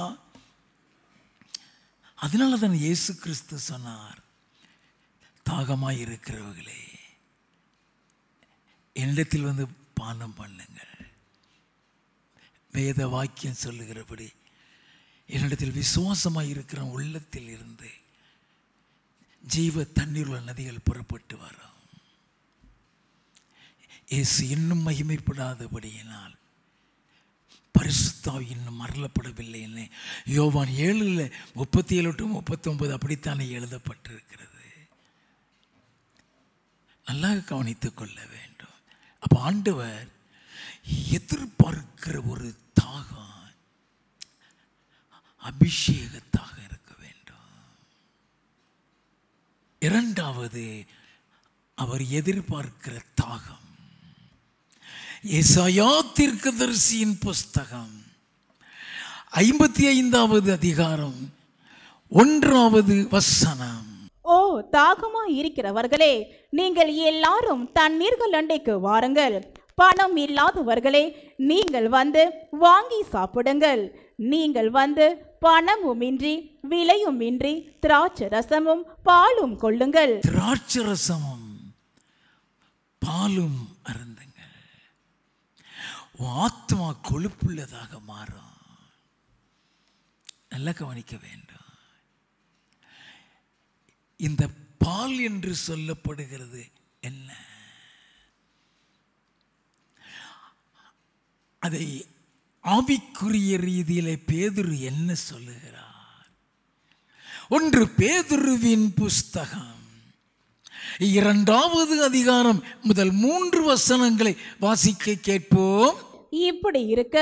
அதனால தான் இயேசு கிறிஸ்து சொன்னார், தாகமாய் இருக்கிறவர்களே என்னிடத்தில் வந்து பானம் பண்ணுங்கள். வேத வாக்கியம் சொல்லுகிறபடி என்னிடத்தில் விசுவாசமாய் இருக்கிற உள்ளத்தில் இருந்து ஜீவ தண்ணீர் உள்ள நதிகள் புறப்பட்டு வரும். இயேசு இன்னும் மகிமைப்படாதபடியினால் பரிசுத்தாவி இன்னும் மறலப்படவில்லை என்ன யோவான் 7:37-39 அப்படித்தானே எழுதப்பட்டிருக்கிறது. நல்லா கவனித்துக் கொள்ள வேண்டும். அப்ப ஆண்டவர் எதிர்பார்க்கிற ஒரு தாகம் அபிஷேகத்தாக இருக்க வேண்டும். 2வது அவர் எதிர்பார்க்கிற தாகம் ஏசாயா தீர்க்கதரிசியின் புஸ்தகம் 55வது அதிகாரம் 1வது வசனம். ஓ தாகமாய் இருக்கிறவர்களே, நீங்கள் எல்லாரும் தண்ணீர்கள் அண்டைக்கு வாருங்கள். பணம் இல்லாதவர்களே, நீங்கள் வந்து வாங்கி சாப்பிடுங்கள். நீங்கள் வந்து பணமுமின்றி விலையுமின்றி திராட்சை ரசமும் பாலும் கொள்ளுங்கள். திராட்சை ரசமும் பாலும் அருந்துங்கள். ஆத்மா கொழுப்புள்ளதாக மாறும். நல்லா கவனிக்க வேண்டும். இந்த பால் என்று சொல்லப்படுகிறது என்ன? அதை ஆவிக்குரிய ரீதியிலே பேதுரு என்ன சொல்லுகிறார்? 1 பேதுருவின் புஸ்தகம் 2வது அதிகாரம் முதல் 3 வசனங்களை வாசிக்க கேட்போம். இப்படி இருக்க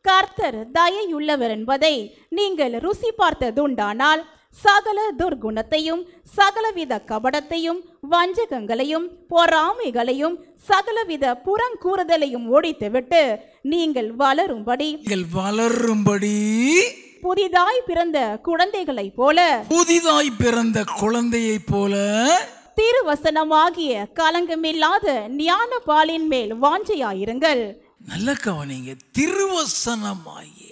கர்த்தர் தயையுள்ளவர் என்பதை நீங்கள் ருசி பார்த்ததுண்டானால் சகல துர்குணத்தையும் சகலவித கபடத்தையும் வஞ்சகங்களையும் பொறாமைகளையும் சகலவித புறங்கூறுதலையும் ஒழித்துவிட்டு நீங்கள் வளரும்படி புதிதாய் பிறந்த குழந்தைகளைப் போல திருவசனமாகிய கலங்கமில்லாத ஞான பாலின் மேல் வாஞ்சையாயிருங்கள். நல்ல கவனிங்க. திருவசனமாகிய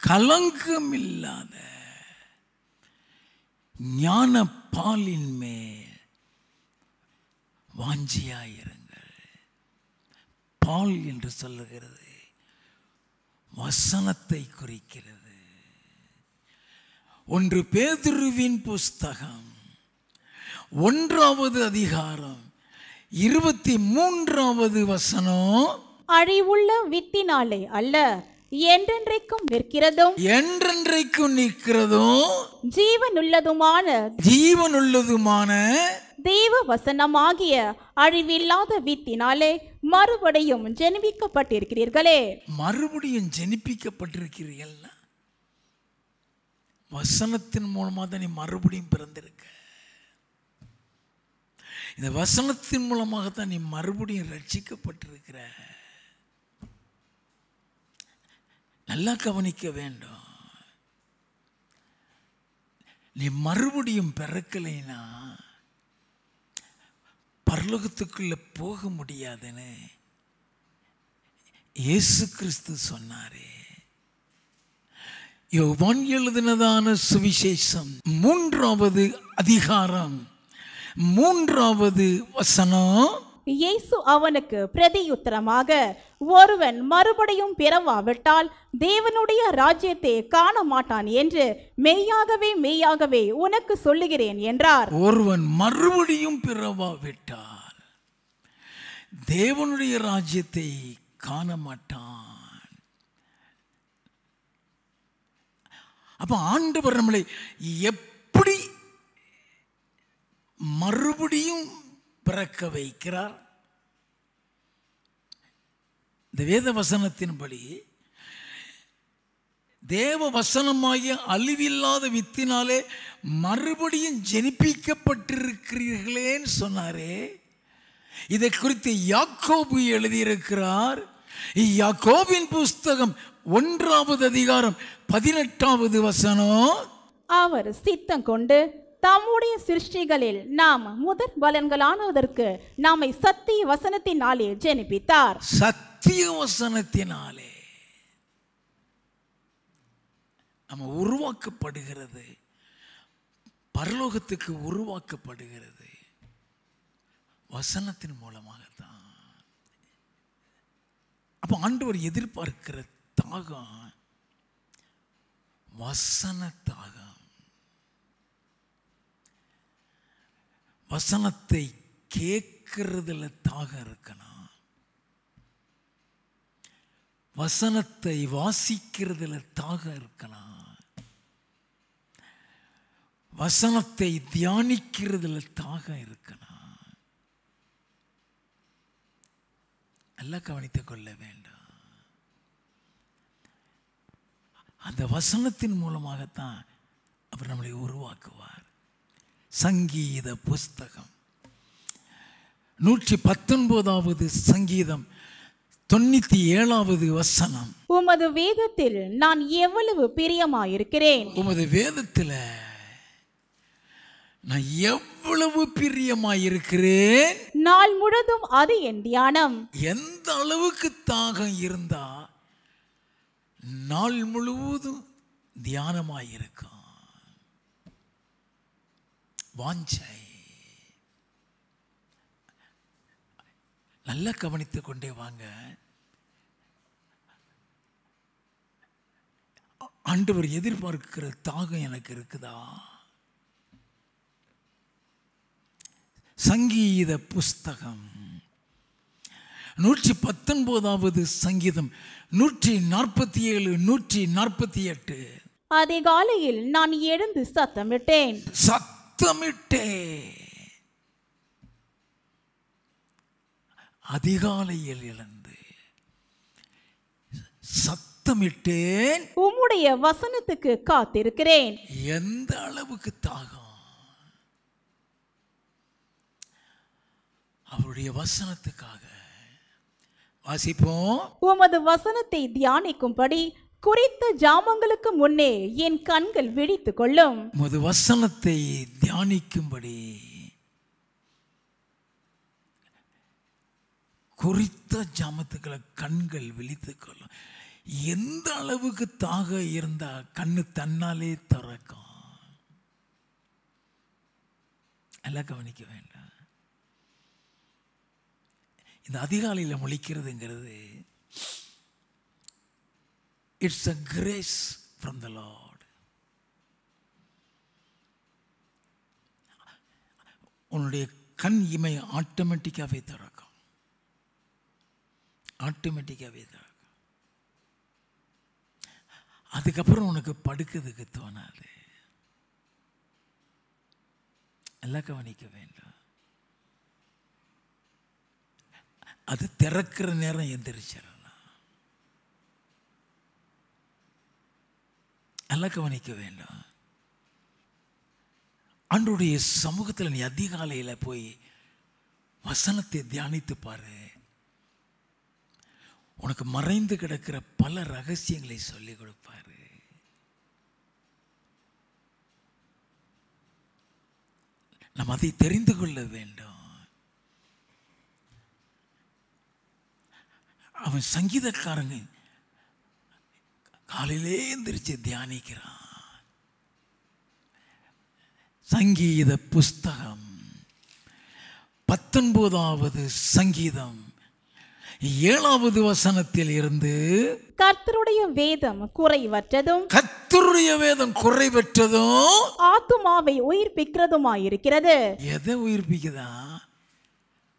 கலங்கமில்லாத ஞான பாலின் மேல் வாஞ்சியாயிருங்கள். பால் என்று சொல்லுகிறது வசனத்தை குறிக்கிறது. 1 பேதுருவின் புஸ்தகம் 1வது அதிகாரம் 23வது வசனம், அழிவுள்ள வித்தினாலே அல்ல என்றென்றைக்கும் நிற்கிறதும் ஜீவனுள்ளதுமான தேவ வசனமாகிய அழிவில்லாத வித்தினாலே மறுபடியும் ஜெனிப்பிக்கப்பட்டிருக்கிறீர்களே. மறுபடியும் ஜெனிப்பிக்கப்பட்டிருக்கிறீர்கள். வசனத்தின் மூலமாக தான் நீ மறுபடியும் பிறந்திருக்க. இந்த வசனத்தின் மூலமாகத்தான் நீ மறுபடியும் ரட்சிக்கப்பட்டிருக்கிற. நல்லா கவனிக்க வேண்டும். நீ மறுபடியும் பிறக்கலைன்னா பரலோகத்துக்குள்ள போக முடியாதுன்னு இயேசு கிறிஸ்து சொன்னாரே. யோவான் எழுதினதான சுவிசேஷம் 3வது அதிகாரம் 3வது வசனம், இயேசு அவனுக்கு பிரதியுத்தரமாக, ஒருவன் மறுபடியும் பிறவாவிட்டால் தேவனுடைய ராஜ்யத்தை காண மாட்டான் என்று மெய்யாகவே உனக்கு சொல்லுகிறேன் என்றார். ஒருவன் மறுபடியும் பிறவாவிட்டால் தேவனுடைய ராஜ்யத்தை காண மாட்டான். அப்ப ஆண்டவர் நம்மளை எப்படி மறுபடியும் பிறக்க வைக்கிறார்? இந்த வேத வசனத்தின்படி தேவ வசனமாகிய அழிவில்லாத வித்தினாலே மறுபடியும் ஜெனிப்பிக்கப்பட்டிருக்கிறீர்களேன்னு சொன்னாரே. இதை குறித்து யாக்கோபு எழுதியிருக்கிறார். யாக்கோபின் புஸ்தகம் 1வது அதிகாரம் 18வது வசனம், அவர் சித்தம் கொண்டு தம்முடைய சிருஷ்டிகளில் நாம் முதற் பலன்களானதற்கு நம்மை சத்திய வசனத்தினாலே ஜெனிப்பித்தார். சத்திய வசனத்தினாலே நம்ம உருவாக்கப்படுகிறது, பரலோகத்துக்கு உருவாக்கப்படுகிறது வசனத்தின் மூலமாகத்தான். அப்ப ஆண்டவர் எதிர்பார்க்கிற தாகம் வசன தாகம். வசனத்தை கேட்கிறதுல தாகம் இருக்கணும். வசனத்தை வாசிக்கிறதுல தாகம் இருக்கணும். வசனத்தை தியானிக்கிறதுல தாகம் இருக்கணும். நல்லா கவனித்துக் கொள்ள வேண்டும். அந்த வசனத்தின் மூலமாகத்தான் அவர் நம்மளை உருவாக்குவார். சங்கீத புஸ்தகம் 119வது சங்கீதம் 97வது வசனம், உமது வேதத்தில் நான் எவ்வளவு பிரியமாயிருக்கிறேன். உமது வேதத்தில் நான் எவ்வளவு பிரியமாயிருக்கிறேன். நாள் முழுதும் அது என் தியானம். எந்த அளவுக்கு தாகம் இருந்தா நாள் முழுவதும் தியானமாயிருக்கும். வாஞ்சை. நல்லா கவனித்துக் கொண்டே வாங்க. ஆண்டவர் எதிர்பார்க்கிற தாகம் எனக்கு இருக்குதா? சங்கீத புஸ்தகம் 119வது சங்கீதம் 147 148. அதிகாலையில் நான் எழுந்து சத்தமிட்டேன். அதிகாலையில் எழுந்து சத்தமிட்டேன், உம்முடைய வசனத்துக்கு காத்திருக்கிறேன். எந்த அளவுக்கு தாகம்! அவருடைய வசனத்துக்காக. வாசிப்போம். உமது வசனத்தை தியானிக்கும்படி குறித்த ஜாமங்களுக்கு முன்னே என் கண்கள் விழித்துக் கொள்ளும். உமது வசனத்தை தியானிக்கும்படி குறித்த ஜாமத்துக்களை கண்கள் விழித்துக் கொள்ளும். எந்த அளவுக்கு தாக இருந்தா கண்ணு தன்னாலே திறக்கும். எல்லாம் கவனிக்க வேண்டாம். இந்த அதிகாலையில் முழிக்கிறதுங்கிறது it's a grace from the Lord. உன்னுடைய கண் இமை ஆட்டோமேட்டிக்காகவே திறக்கும். ஆட்டோமேட்டிக்காகவே திறக்கும். அதுக்கப்புறம் உனக்கு படுக்கிறதுக்கு தோணாது. எல்லாம் கவனிக்க வேண்டாம். அது திறக்கிற நேரம் எந்திரிச்சிடலாம். எல்லாம் கவனிக்க வேண்டாம். ஆண்டவருடைய சமூகத்தில் நீ அதிகாலையில் போய் வசனத்தை தியானித்து பாரு. உனக்கு மறைந்து கிடக்கிற பல ரகசியங்களை சொல்லிக் கொடுப்பாரு. நாம் அதை தெரிந்து கொள்ள வேண்டும். அவன் சங்கீதக்காரங்க காலையிலே எந்திரிச்சு தியானிக்கிறான். சங்கீத புஸ்தகம் 19வது சங்கீதம் 7வது வசனத்தில் இருந்து, கர்த்தருடைய வேதம் குறைவற்றதும், கர்த்தருடைய வேதம் குறைவற்றதும், ஆத்துமாவை உயிர்ப்பிக்கிறதுமாயிருக்கிறது. எதை உயிர்ப்பிக்குதா?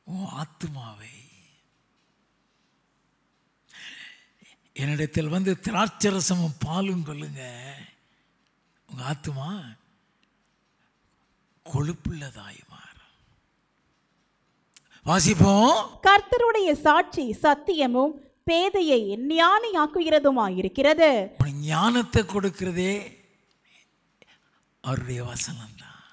ஓ ஆத்துமாவை. என்னிடத்தில் வந்து திராட்சரசமும் பாலும் கொள்ளுங்க, உங்க ஆத்துமா கொழுப்புள்ளதாய் மாறும். வாசிப்போம். கர்த்தருடைய சாட்சி சத்தியமும் பேதையை ஞானியாக்குகிறதுமாயிருக்கிறது. ஞானத்தை கொடுக்கிறதே அவருடைய வசனம் தான்.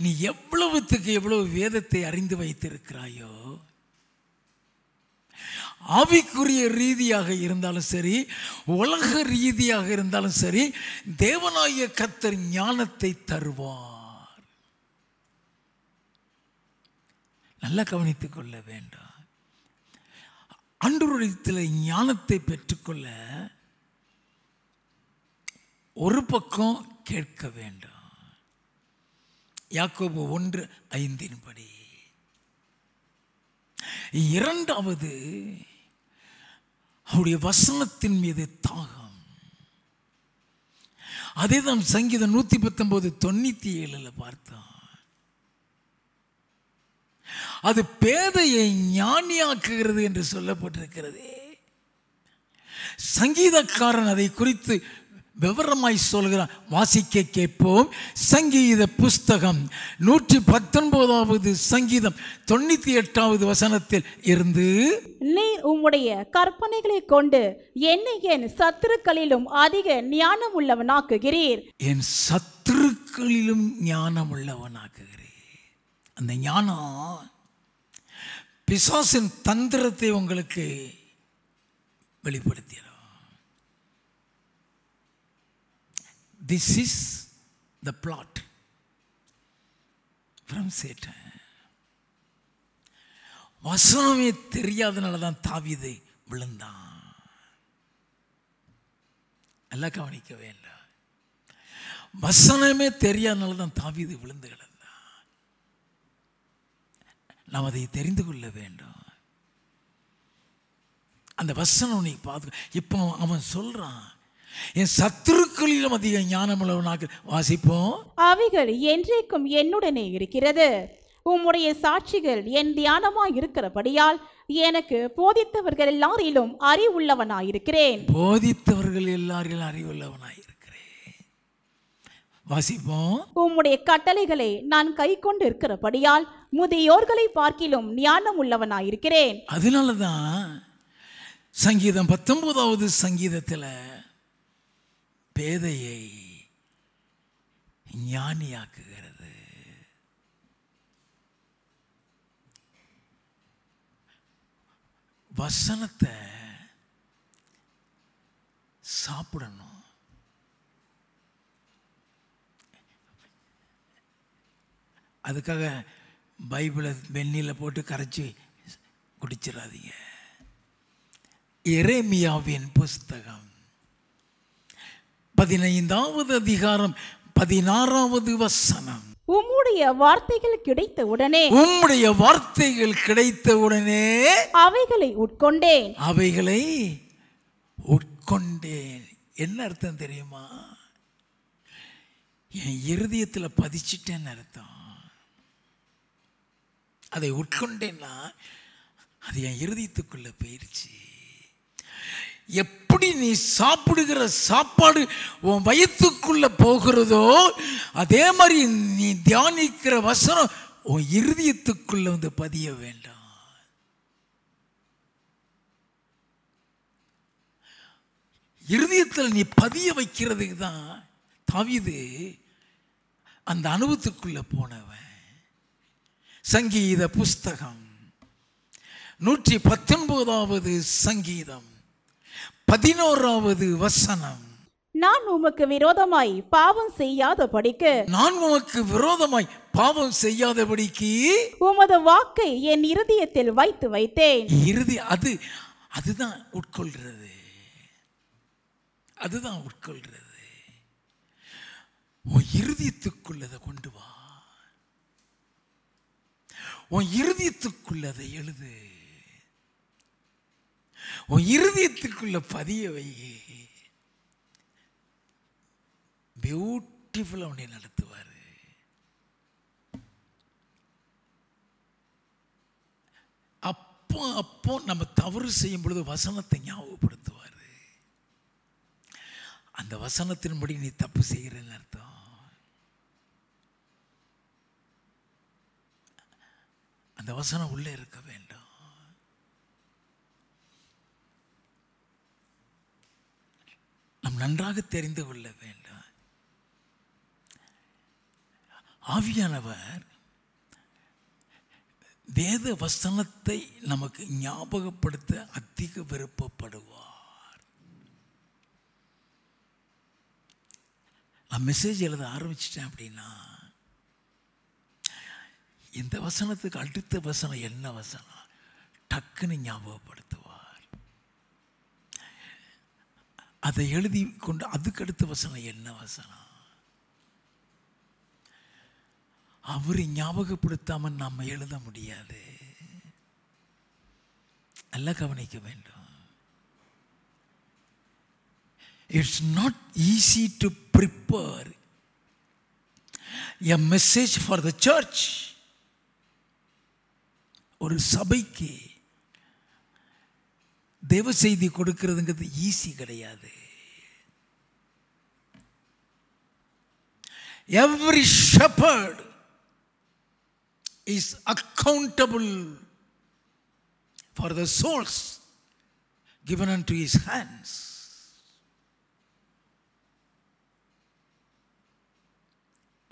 நீ எவ்வளவுத்துக்கு எவ்வளவு வேதத்தை அறிந்து வைத்திருக்கிறாயோ, ஆவிக்குரிய ரீதியாக இருந்தாலும் சரி, உலக ரீதியாக இருந்தாலும் சரி, தேவனாகிய கர்த்தர் ஞானத்தை தருவார். நல்லா கவனித்துக் கொள்ள வேண்டும். ஆண்டவரிடத்தில் ஞானத்தை பெற்றுக்கொள்ள ஒரு பக்கம் கேட்க வேண்டும். யாக்கோபு 1:5 படி. இரண்டாவது, அவருடைய வசனத்தின் மீது தாகம். அதே தான் சங்கீதம் 119:97 பார்த்தோம். அது பேதையை ஞானியாக்குகிறது என்று சொல்லப்பட்டிருக்கிறது. சங்கீதக்காரன் அதை குறித்து விவரமாய் சொல்கிறான். வாசிக்க கேட்போம். சங்கீத புஸ்தகம் 119வது சங்கீதம் 98வது வசனத்தில் இருந்து, நீர் உம்முடைய கற்பனைகளை கொண்டு என்னை என் சத்துருக்களிலும் அதிக ஞானம் உள்ளவனாக்குகிறீர். என் சத்துருக்களிலும் ஞானம் உள்ளவனாக்குகிறீர். அந்த ஞானம் பிசாசின் தந்திரத்தை உங்களுக்கு வெளிப்படுத்திடும். This is the plot from Satan. வசனமே தெரியாதனால தான் தாவீது விழுந்தான். எல்லாம் கவனிக்க வேண்டாம். வசனமே தெரியாதனால தான் தாவீது விழுந்து கிடந்தான். நாம் அதை தெரிந்து கொள்ள வேண்டும். அந்த வசனம் நீ பார்த்து. இப்போ அவன் சொல்றான், என் சத்துருக்களிலும் அதிக ஞானமுள்ளவனாக. வாசிப்போம். அவைகள் என்றைக்கும் என்னுடனே இருக்கிறது. உம்முடைய சாட்சிகள் என் தியானமாய் இருக்கிறபடியால் எனக்கு போதித்தவர்கள் எல்லாரிலும் அறிவுள்ளவனாயிருக்கிறேன். போதித்தவர்கள் எல்லாரிலும் அறிவுள்ளவனாயிருக்கிறேன். வாசிப்போம். உம்முடைய கட்டளைகளை நான் கை கொண்டு இருக்கிறபடியால் முதியோர்களை பார்க்கிலும் ஞானம் உள்ளவனாயிருக்கிறேன். அதனாலதான் சங்கீதம் 19வது சங்கீதத்தில் பேதையை ஞானியாக்குகிறது. வசனத்தை சாப்பிடணும். அதுக்காக பைபிளை வெந்நீரில் போட்டு கரைச்சி குடிச்சிடாதீங்க. எரேமியாவின் புஸ்தகம் 15வது அதிகாரம் 16வது வசனம். உம்முடைய வார்த்தைகள் கிடைத்த உடனே, உம்முடைய வார்த்தைகள் கிடைத்த உடனே அவைகளை உட்கொண்டேன். அவைகளை உட்கொண்டேன். என்ன அர்த்தம் தெரியுமா? என் இருதயத்தில் பதிச்சிட்டேன்னு அர்த்தம். அதை உட்கொண்டேன்னா அது என் இருதயத்துக்குள்ள போயிருச்சு. எப்படி நீ சாப்பிடுகிற சாப்பாடு உன் வயிற்றுக்குள்ள போகிறதோ அதே மாதிரி நீ தியானிக்கிற வசனம் உன் இருதயத்துக்குள்ள வந்து பதிய வேண்டாம். இருதயத்தில் நீ பதிய வைக்கிறதுக்கு தான் தாவீது அந்த அனுபவத்துக்குள்ள போனவன். சங்கீத புஸ்தகம் 119வது சங்கீதம் 11வது வசனம். நான் உமக்கு விரோதமாய் பாவம் செய்யாதபடிக்கு, நான் உமக்கு விரோதமாய் பாவம் செய்யாதபடிக்கு உமது வாக்கை என் இருதயத்தில் வைத்து வைத்தேன். அதுதான் உட்கொள்றது. அதுதான் உட்கொள்றது. உன் இருதயத்துக்குள்ளதை கொண்டு வா. உன் இருதயத்துக்குள்ளதை எழுது. உன் இருதயத்துக்குள்ள பதிய வை. பியூட்டிஃபுல்லா உன்னை நடத்துவார். அப்போ நம்ம தவறு செய்யும் பொழுது வசனத்தை ஞாபகப்படுத்துவார். அந்த வசனத்தின்படி நீ தப்பு செய்கிறன்னு அர்த்தம். அந்த வசனம் உள்ளே இருக்க வேண்டும். நாம் நன்றாக தெரிந்து கொள்ள வேண்டும். ஆவியானவர் வேத வசனத்தை நமக்கு ஞாபகப்படுத்த அதிக விருப்பப்படுவார். நான் மெசேஜ் எழுத ஆரம்பிச்சிட்டேன் அப்படின்னா இந்த வசனத்துக்கு அடுத்த வசனம் என்ன வசனம் டக்குன்னு ஞாபகப்படுத்துவார். அதை எழுதி கொண்டு அதுக்கு அடுத்த வசனம் என்ன வசனம் அவரை ஞாபகப்படுத்தாம நாம எழுத முடியாது. நல்லா கவனிக்க வேண்டும். It's not easy to prepare a message for the church. ஒரு சபைக்கு தேவ செய்தி கொடுக்கிறதுங்கிறது ஈஸி கிடையாது. Every shepherd is accountable for the souls given unto his hands.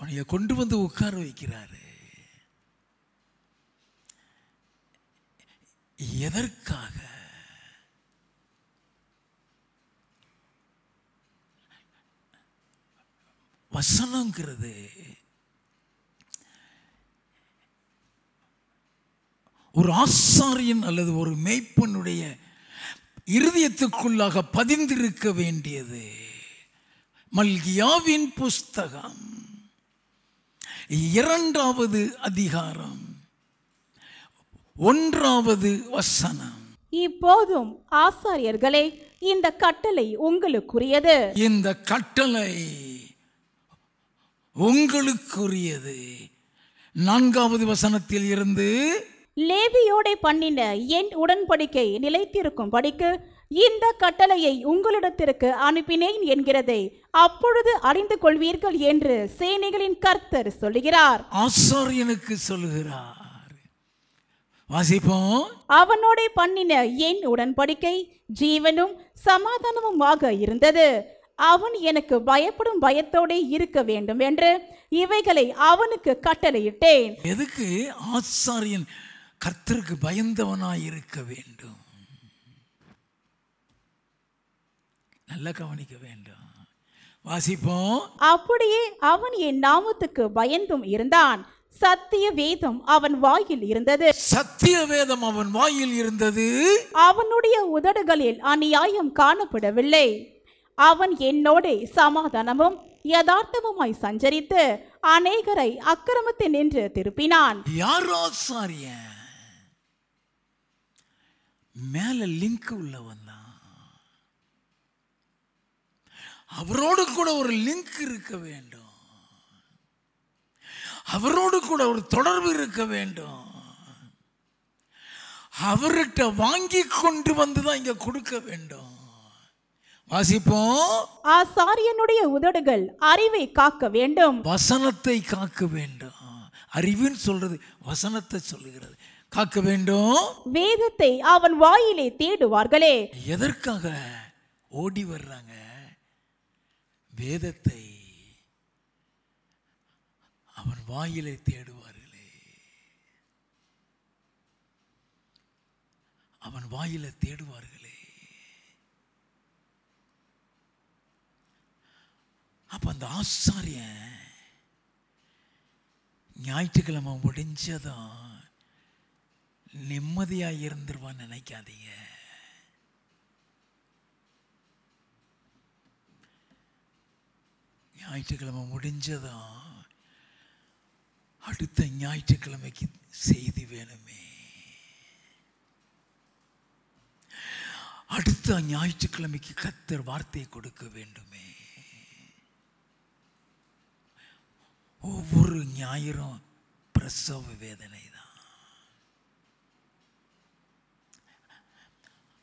அவனை கொண்டு வந்து உட்கார வைக்கிறாரு. எதற்காக? வசனங்கிறது ஒரு ஆசாரியன் அல்லது ஒரு மேய்ப்பனுடைய இருதயத்துக்குள்ளாக பதிந்திருக்க வேண்டியது. மல்கியாவின் புஸ்தகம் 2வது அதிகாரம் 1வது வசனம். இப்போதும் ஆசாரியர்களே, இந்த கட்டளை உங்களுக்குரியது. இந்த கட்டளை உங்களுக்குரியது. 4வது வசனத்தில் இருந்து, லேவியோடே பண்ணின என் உடன்படிக்கை நிலைத்திருக்கும் படிக்கு இந்த கட்டளையை உங்களிடத்திற்கு அனுப்பினேன் என்கிறதை அப்பொழுது அறிந்து கொள்வீர்கள் என்று சேனைகளின் கர்த்தர் சொல்லுகிறார். ஆசாரியனுக்கு சொல்லுகிறார். வாசிப்போம். அவனோடே பண்ணின என் உடன்படிக்கை ஜீவனும் சமாதானமுமாக இருந்தது. அவன் எனக்கு பயப்படும் பயத்தோடே இருக்க வேண்டும் என்று இவைகளை அவனுக்கு கட்டளையிட்டேன். எதுக்கு? ஆசாரியன் கர்த்தருக்கு பயந்தவனாய் இருக்க வேண்டும். நல்லா கவனிக்க வேண்டும். வாசிப்போம். அப்படியே அவன் என் நாமத்துக்கு பயந்தும் இருந்தான். சத்திய வேதம் அவன் வாயில் இருந்தது. சத்திய வேதம் அவன் வாயில் இருந்தது. அவனுடைய உதடுகளில் அநியாயம் காணப்படவில்லை. அவன் என்னோடே சமாதானமும் யதார்த்தமுமாய் சஞ்சரித்து அநேகரை அக்கிரமத்தில் நின்று திருப்பினான். யார் ஆசாரியன்? மேல லிங்க் உள்ளவன் தான். அவரோடு கூட ஒரு லிங்க் இருக்க வேண்டும். அவரோடு கூட ஒரு தொடர்பு இருக்க வேண்டும். அவர்கிட்ட வாங்கி கொண்டு வந்துதான் இங்க கொடுக்க வேண்டும். வாசிப்போம். ஆசாரியனுடைய உதடுகள் அறிவை காக்க வேண்டும், வசனத்தை காக்க வேண்டும். அறிவுன்னு சொல்றது வசனத்தை சொல்லுகிறது. காக்க வேண்டும். வேதத்தை அவன் வாயிலே தேடுவார்களே. எதற்காக ஓடி வர்றாங்க? வேதத்தை அவன் வாயிலே தேடுவார்களே. அவன் வாயிலே தேடுவார்களே. அப்ப அந்த ஆசாரியன் ஞாயிற்றுக்கிழமை முடிஞ்சதும் நிம்மதியா இருந்துருவான்னு நினைக்காதீங்க. ஞாயிற்றுக்கிழமை முடிஞ்சதும் அடுத்த ஞாயிற்றுக்கிழமைக்கு செய்தி வேணுமே. அடுத்த ஞாயிற்றுக்கிழமைக்கு கர்த்தர் வார்த்தை கொடுக்க வேண்டுமே. ஒவ்வொரு ஞாயிறும் பிரசவ வேதனை தான்.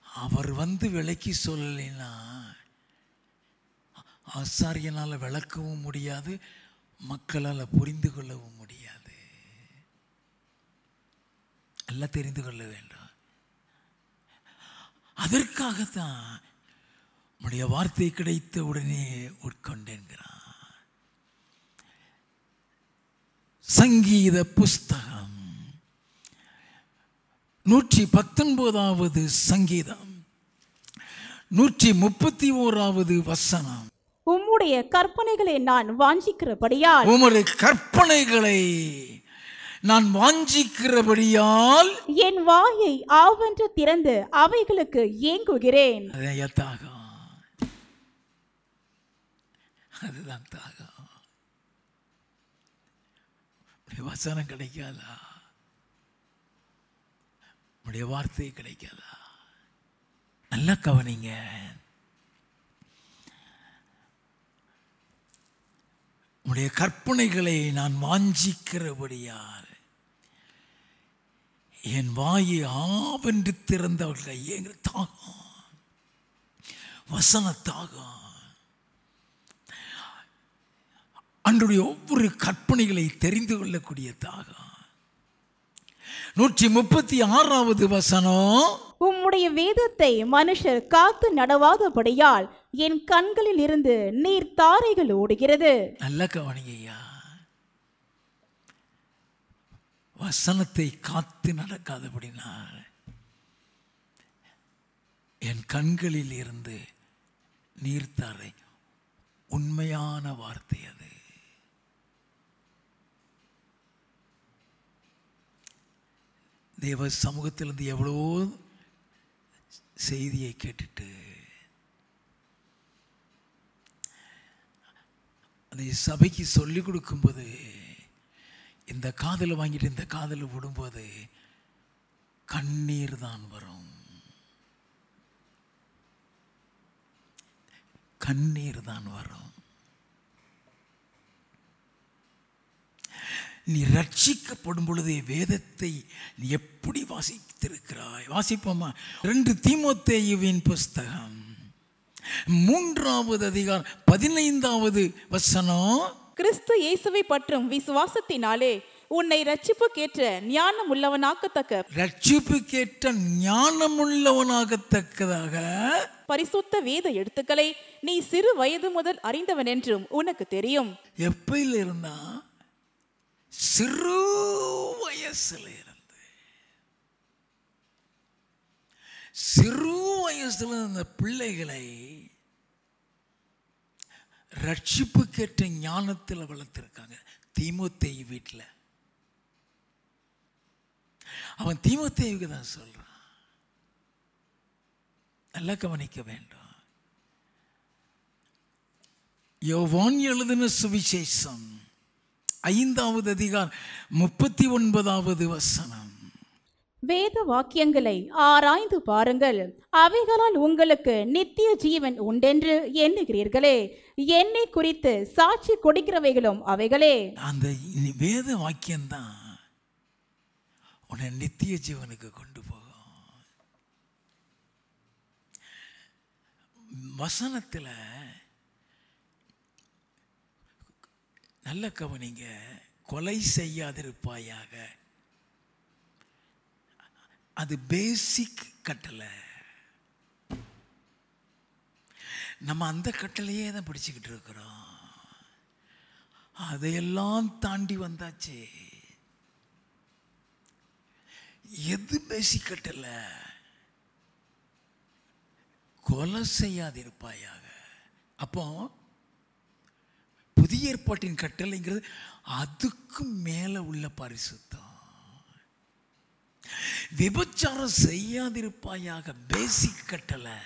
அவர் வந்து விளக்கி சொல்லலைன்னா ஆசாரியனால் விளக்கவும் முடியாது, மக்களால் புரிந்து கொள்ளவும் முடியாது. எல்லாம் தெரிந்து கொள்ள வேண்டும். அதற்காகத்தான் உடைய வார்த்தை கிடைத்த உடனே உட்கொண்டேன்கிறான். சங்கீத புஸ்தகம் 119வது சங்கீதம் 131வது வசனம். உம்முடைய கற்பனைகளை நான் வாஞ்சிக்கிறபடியால், உம்முடைய கற்பனைகளை நான் வாஞ்சிக்கிறபடியால் என் வாயை ஆவென்று திறந்து அவைகளுக்கு ஏங்குகிறேன். அதுதான் தாகம். அதுதான் தாகம். வசனம் கிடைக்காதா? உடைய வார்த்தை கிடைக்காதா? நல்லா கவனிங்க. உடைய கற்பனைகளை நான் வாஞ்சிக்கிறபடியால் என் வாயை ஆவென்று திறந்தவர்கள் எங்கள் தாகம், வசன தாகம். அன்றைய ஒவ்வொரு கற்பனைகளை தெரிந்து கொள்ளக்கூடிய தாகம். 136வது வசனம். உம்முடைய வேதத்தை மனுஷர் காத்து நடவாதபடியால் என் கண்களில் இருந்து நீர் தாரைகள் ஓடுகிறது. நல்ல கவனிங்கய்யா. வசனத்தை காத்து நடக்காதபடினால் என் கண்களில் இருந்து நீர்த்தாரை. உண்மையான வார்த்தை அது. தேவ சமூகத்திலிருந்து எவ்வளோ செய்தியை கேட்டுட்டு அதை சபைக்கு சொல்லிக் கொடுக்கும்போது இந்த காதலை வாங்கிட்டு இந்த காதலை விடும்போது கண்ணீர் தான் வரும். கண்ணீர் தான் வரும். நீ ரட்சிக்கப்படும் பொழுதே வேதத்தை நீ எப்படி வாசித்திருக்கிறாய்? வாசிப்போமா? 2 தீமோத்தேயுவின் புஸ்தகம் 3வது அதிகாரம் 15வது வசனம். கிறிஸ்து இயேசுவை பற்றும் விசுவாசத்தினாலே உன்னை ரட்சிப்புக்கேற்ற ஞானம் உள்ளவனாக்கத்தக்க ரட்சிப்புக்கேற்ற ஞானமுள்ளவனாகத்தக்கதாக பரிசுத்த வேத எழுத்துக்களை நீ சிறு வயது முதல் அறிந்தவன் என்றும் உனக்கு தெரியும். எப்பையில் இருந்தா? சிறு வயசுல இருந்து. சிறு வயசுல அந்த பிள்ளைகளை ரட்சிப்புக்கேற்ற ஞானத்தில் வளர்த்திருக்காங்க. தீமோத்தேயு வீட்டில் அவன் தீமோத்தேயுக்கு தான் சொல்றான். நல்லா கவனிக்க வேண்டும். யோவான் எழுதின சுவிசேஷம் 5வது அதிகாரம் 39வது வசனம். வேத வாக்கியங்களை ஆராய்ந்து பாருங்கள், அவைகளால் உங்களுக்கு நித்திய ஜீவன் உண்டென்று எண்ணுகிறீர்களே, என்னை குறித்து சாட்சி கொடுக்கிறவைகளும் அவைகளே. அந்த வேத வாக்கியம்தான் உன்னை நித்திய ஜீவனுக்கு கொண்டு போகும். வசனத்தில் நல்ல கவனிங்க. கொலை செய்யாதிருப்பாயாக, அது பேசிக் கட்டளை. நம்ம அந்த கட்டளையே தான் பிடிச்சிக்கிட்டு இருக்கிறோம். அதையெல்லாம் தாண்டி வந்தாச்சு. எது பேசிக் கட்டளை? கொலை செய்யாதிருப்பாயாக. அப்போ புதிய ஏற்பாட்டின் கட்டளைங்கிறது அதுக்கு மேல உள்ள பரிசுத்தம். விபச்சாரம் செய்யாதிருப்பாயாக பேசிக் கட்டளை.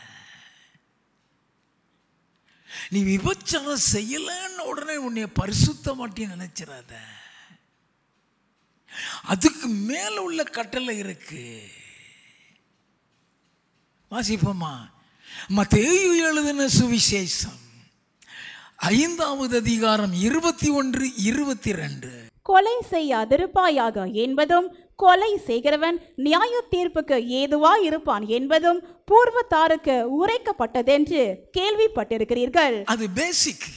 நீ விபச்சாரம் செய்யலன்னு உடனே உன்னை பரிசுத்த மாட்டேன்னு நினைச்சிடாத. அதுக்கு மேல உள்ள கட்டளை இருக்கு. வாசிப்போமா? மத்தேயு எழுதின சுவிசேஷம் 5வது அதிகாரம் 21, 22. கொலை செய்யாதிருப்பாயாக என்பதும் கொலை செய்கிறவன் நியாய தீர்ப்புக்கு ஏதுவா இருப்பான் என்பதும் பூர்வத்தாருக்கு உரைக்கப்பட்டதென்று கேள்விப்பட்டிருக்கிறீர்கள். அது பேசிக்.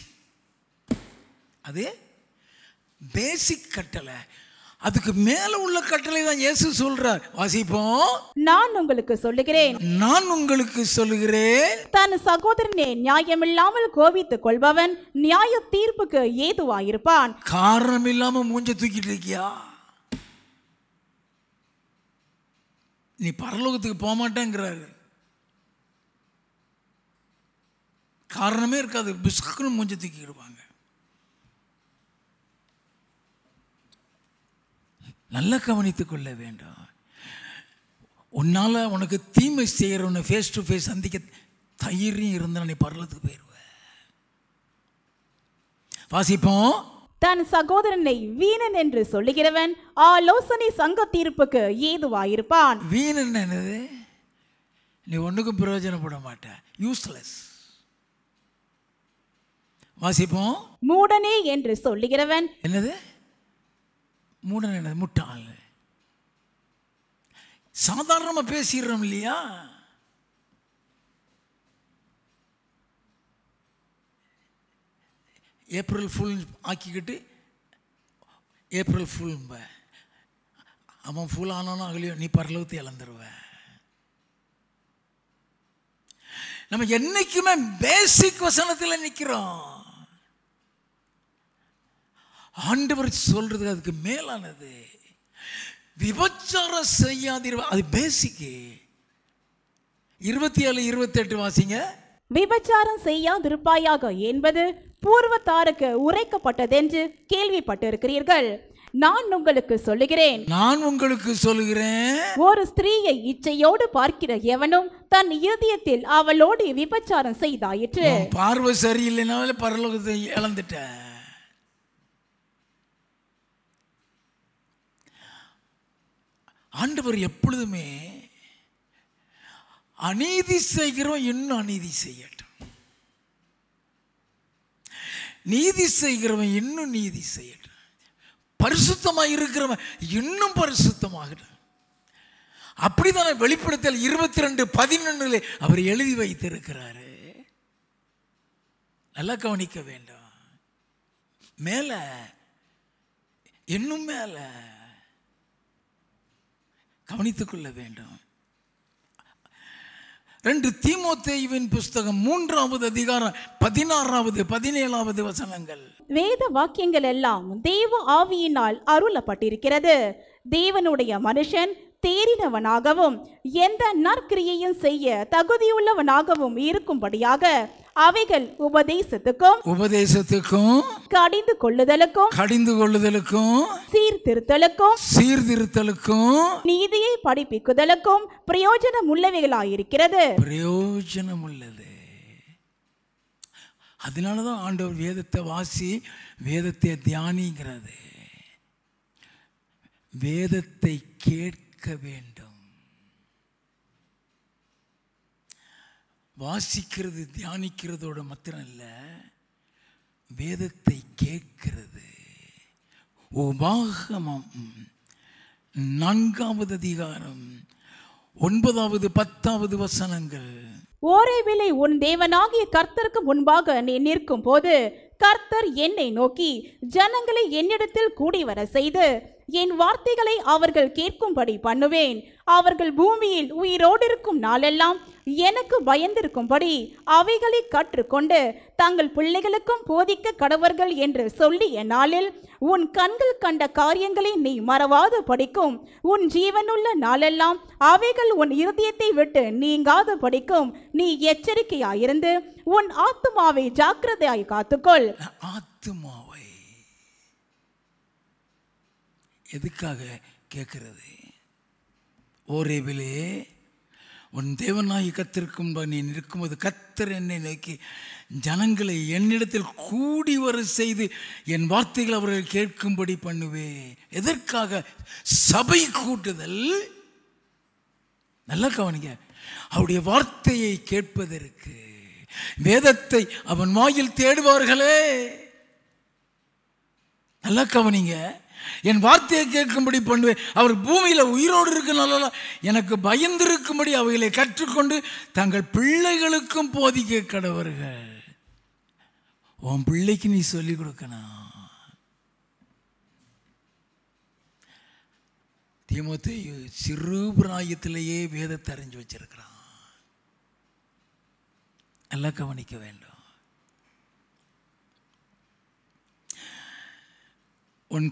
அது பேசிக் கட்டளை. அதுக்கு மேல உள்ள கட்டளை தான் இயேசு சொல்றார். வாசிப்போம். நான் உங்களுக்கு சொல்லுகிறேன், நான் உங்களுக்கு சொல்லுகிறேன், தன் சகோதரனே நியாயமில்லாமல் கோபித்துக் கொள்பவன் நியாய தீர்ப்புக்கு ஏதுவாயிருப்பான். காரணம் இல்லாம மூஞ்ச தூக்கிட்டு இருக்கியா? நீ பரலோகத்துக்கு போக மாட்டேங்கிறாரு. காரணமே இருக்காது. பிஸ்குன்னு மூஞ்ச தூக்கிடுவாங்க. நல்லா கவனித்துக் கொள்ள வேண்டும். உன்னால உனக்கு தீமை செய்யறவனை ஃபேஸ் டு ஃபேஸ் சந்திக்க தைரியம் இருந்தா நீ பரலத்துக்கு போயிடுவ. வாசிப்போம். தன் சகோதரனை வீணன் என்று சொல்லுகிறவன் ஆலோசனை சங்க தீர்ப்புக்கு ஏதுவாயிருப்பான். வீணன் என்னது? நீ ஒண்ணுக்கும் பிரயோஜனப்பட மாட்ட. யூஸ்லெஸ். வாசிப்போம். மூடனே என்று சொல்லுகிறவன் என்னது? மூடன் என்னது? முட்டாள். சாதாரணமா பேசிடுறோம் இல்லையா? ஏப்ரல் ஃபுல் ஆக்கிக்கிட்டு ஏப்ரல் ஃபுல் அவன் ஃபுல் ஆனானோ அகலையோ நீ பரலோகத்தை இழந்துருவ. நம்ம என்னைக்குமே பேசிக் வசனத்தில் நிற்கிறோம். ஆண்டவர் சொல்றது அதுக்கு மேலானது. விபச்சாரம் செய்யாதிரு, அது பேசிக். 27, 28 வாசிங்க. விபச்சாரம் செய்யாதிருப்பாயாக என்பது பூர்வத்தாருக்கு உரைக்கப்பட்டதென்று கேள்விப்பட்டிருக்கிறீர்கள். நான் உங்களுக்கு சொல்லுகிறேன், நான் உங்களுக்கு சொல்லுகிறேன், ஒரு ஸ்திரீயை இச்சையோடு பார்க்கிற எவனும் தன் இருதயத்தில் அவளோடு விபச்சாரம் செய்தாயிற்று. பார்வை சரியில்லைனாலே பரலோகத்தை இழந்துட்ட. ஆண்டவர் எப்பொழுதுமே அநீதி செய்கிறோம் இன்னும் அநீதி செய்யட்டும், நீதி செய்கிறவன் இன்னும் நீதி செய்யட்டும், பரிசுத்தமாக இருக்கிறவன் இன்னும் பரிசுத்தமாகட்டும். அப்படித்தானே வெளிப்படுத்தல் 22:11 அவர் எழுதி வைத்திருக்கிறாரு. நல்லா கவனிக்க வேண்டும். மேல இன்னும் மேல கவனித்துக் கொள்ள வேண்டும். 2 தீமோத்தேயுவின் புஸ்தகம் 3வது அதிகாரம் 16வது 17வது வசனங்கள். வேத வாக்கியங்கள் எல்லாம் தேவ ஆவியினால் அருளப்பட்டிருக்கிறது. தேவனுடைய மனுஷன் தேறினவனாகவும் எந்த நற்கிரியையும் செய்ய தகுதியுள்ளவனாகவும் இருக்கும்படியாக அவைகள் உபதேசத்துக்கும் கடிந்து கொள்ளுதலுக்கும் சீர்திருத்தலுக்கும் நீதியை படிப்பிக்குதலுக்கும் பிரயோஜனம் உள்ளவைகளாயிருக்கிறது. பிரயோஜனம் உள்ளது. அதனாலதான் ஆண்டவர் வேதத்தை வாசி, வேதத்தை தியானிங்கிறது. வேதத்தை கேட்க வேண்டும். வாசிக்கிறது தியானிக்கிறதோட மாத்திரம் இல்ல, வேதத்தை கேட்கிறது. உபாகமம் 4வது அதிகாரம் 9வது 10வது வசனங்கள். ஓரேபிலே உன் தேவனாகிய கர்த்தருக்கு முன்பாக நீ நிற்கும் போது கர்த்தர் என்னை நோக்கி ஜனங்களை என்னிடத்தில் கூடி வர செய்து என் வார்த்தைகளை அவர்கள் கேட்கும்படி பண்ணுவேன். அவர்கள் பூமியில் உயிரோடு இருக்கும் நாளெல்லாம் எனக்கு பயந்திருக்கும்படி அவைகளை கற்றுக்கொண்டு தங்கள் பிள்ளைகளுக்கும் போதிக்க கடவர்கள் என்று சொல்லிய நாளில் உன் கண்கள் கண்ட காரியங்களை நீ மறவாது படிக்கும். உன் ஜீவனுள்ள நாளெல்லாம் அவைகள் உன் இருதயத்தை விட்டு நீங்காது படிக்கும். நீ எச்சரிக்கையாயிருந்து உன் ஆத்துமாவை ஜாக்கிரதையாய் காத்துக்கொள். ஆத்துமாவை எதுக்காக கேட்கிறது? ஓரேபிலே உன் தேவனாகி கத்திருக்கும் நீ நிற்கும்போது கர்த்தர் என்னை நோக்கி ஜனங்களை என்னிடத்தில் கூடி வர செய்து என் வார்த்தைகள் அவர்கள் கேட்கும்படி பண்ணுவேன். எதற்காக? சபை கூட்டுதல். நல்லா கவனிங்க. அவருடைய வார்த்தையை கேட்பதற்கு. வேதத்தை அவன் வாயில் தேடுவார்களே. நல்லா கவனிங்க. என் வார்த்தையை கேட்கும்படி பண்ணுவேன். அவர் பூமியில் உயிரோடு இருக்கனால எனக்கு பயந்திருக்கும்படி அவைகளை கற்றுக்கொண்டு தங்கள் பிள்ளைகளுக்கும் போதிக்க கடவர்கள். உன் பிள்ளைக்கு நீ சொல்லிக் கொடுக்கணும். தீமோத்தேயு சிறு பிராயத்திலேயே வேதத்தை அறிஞ்சு வச்சிருக்கிறான். எல்லாம் கவனிக்க வேண்டும். உன்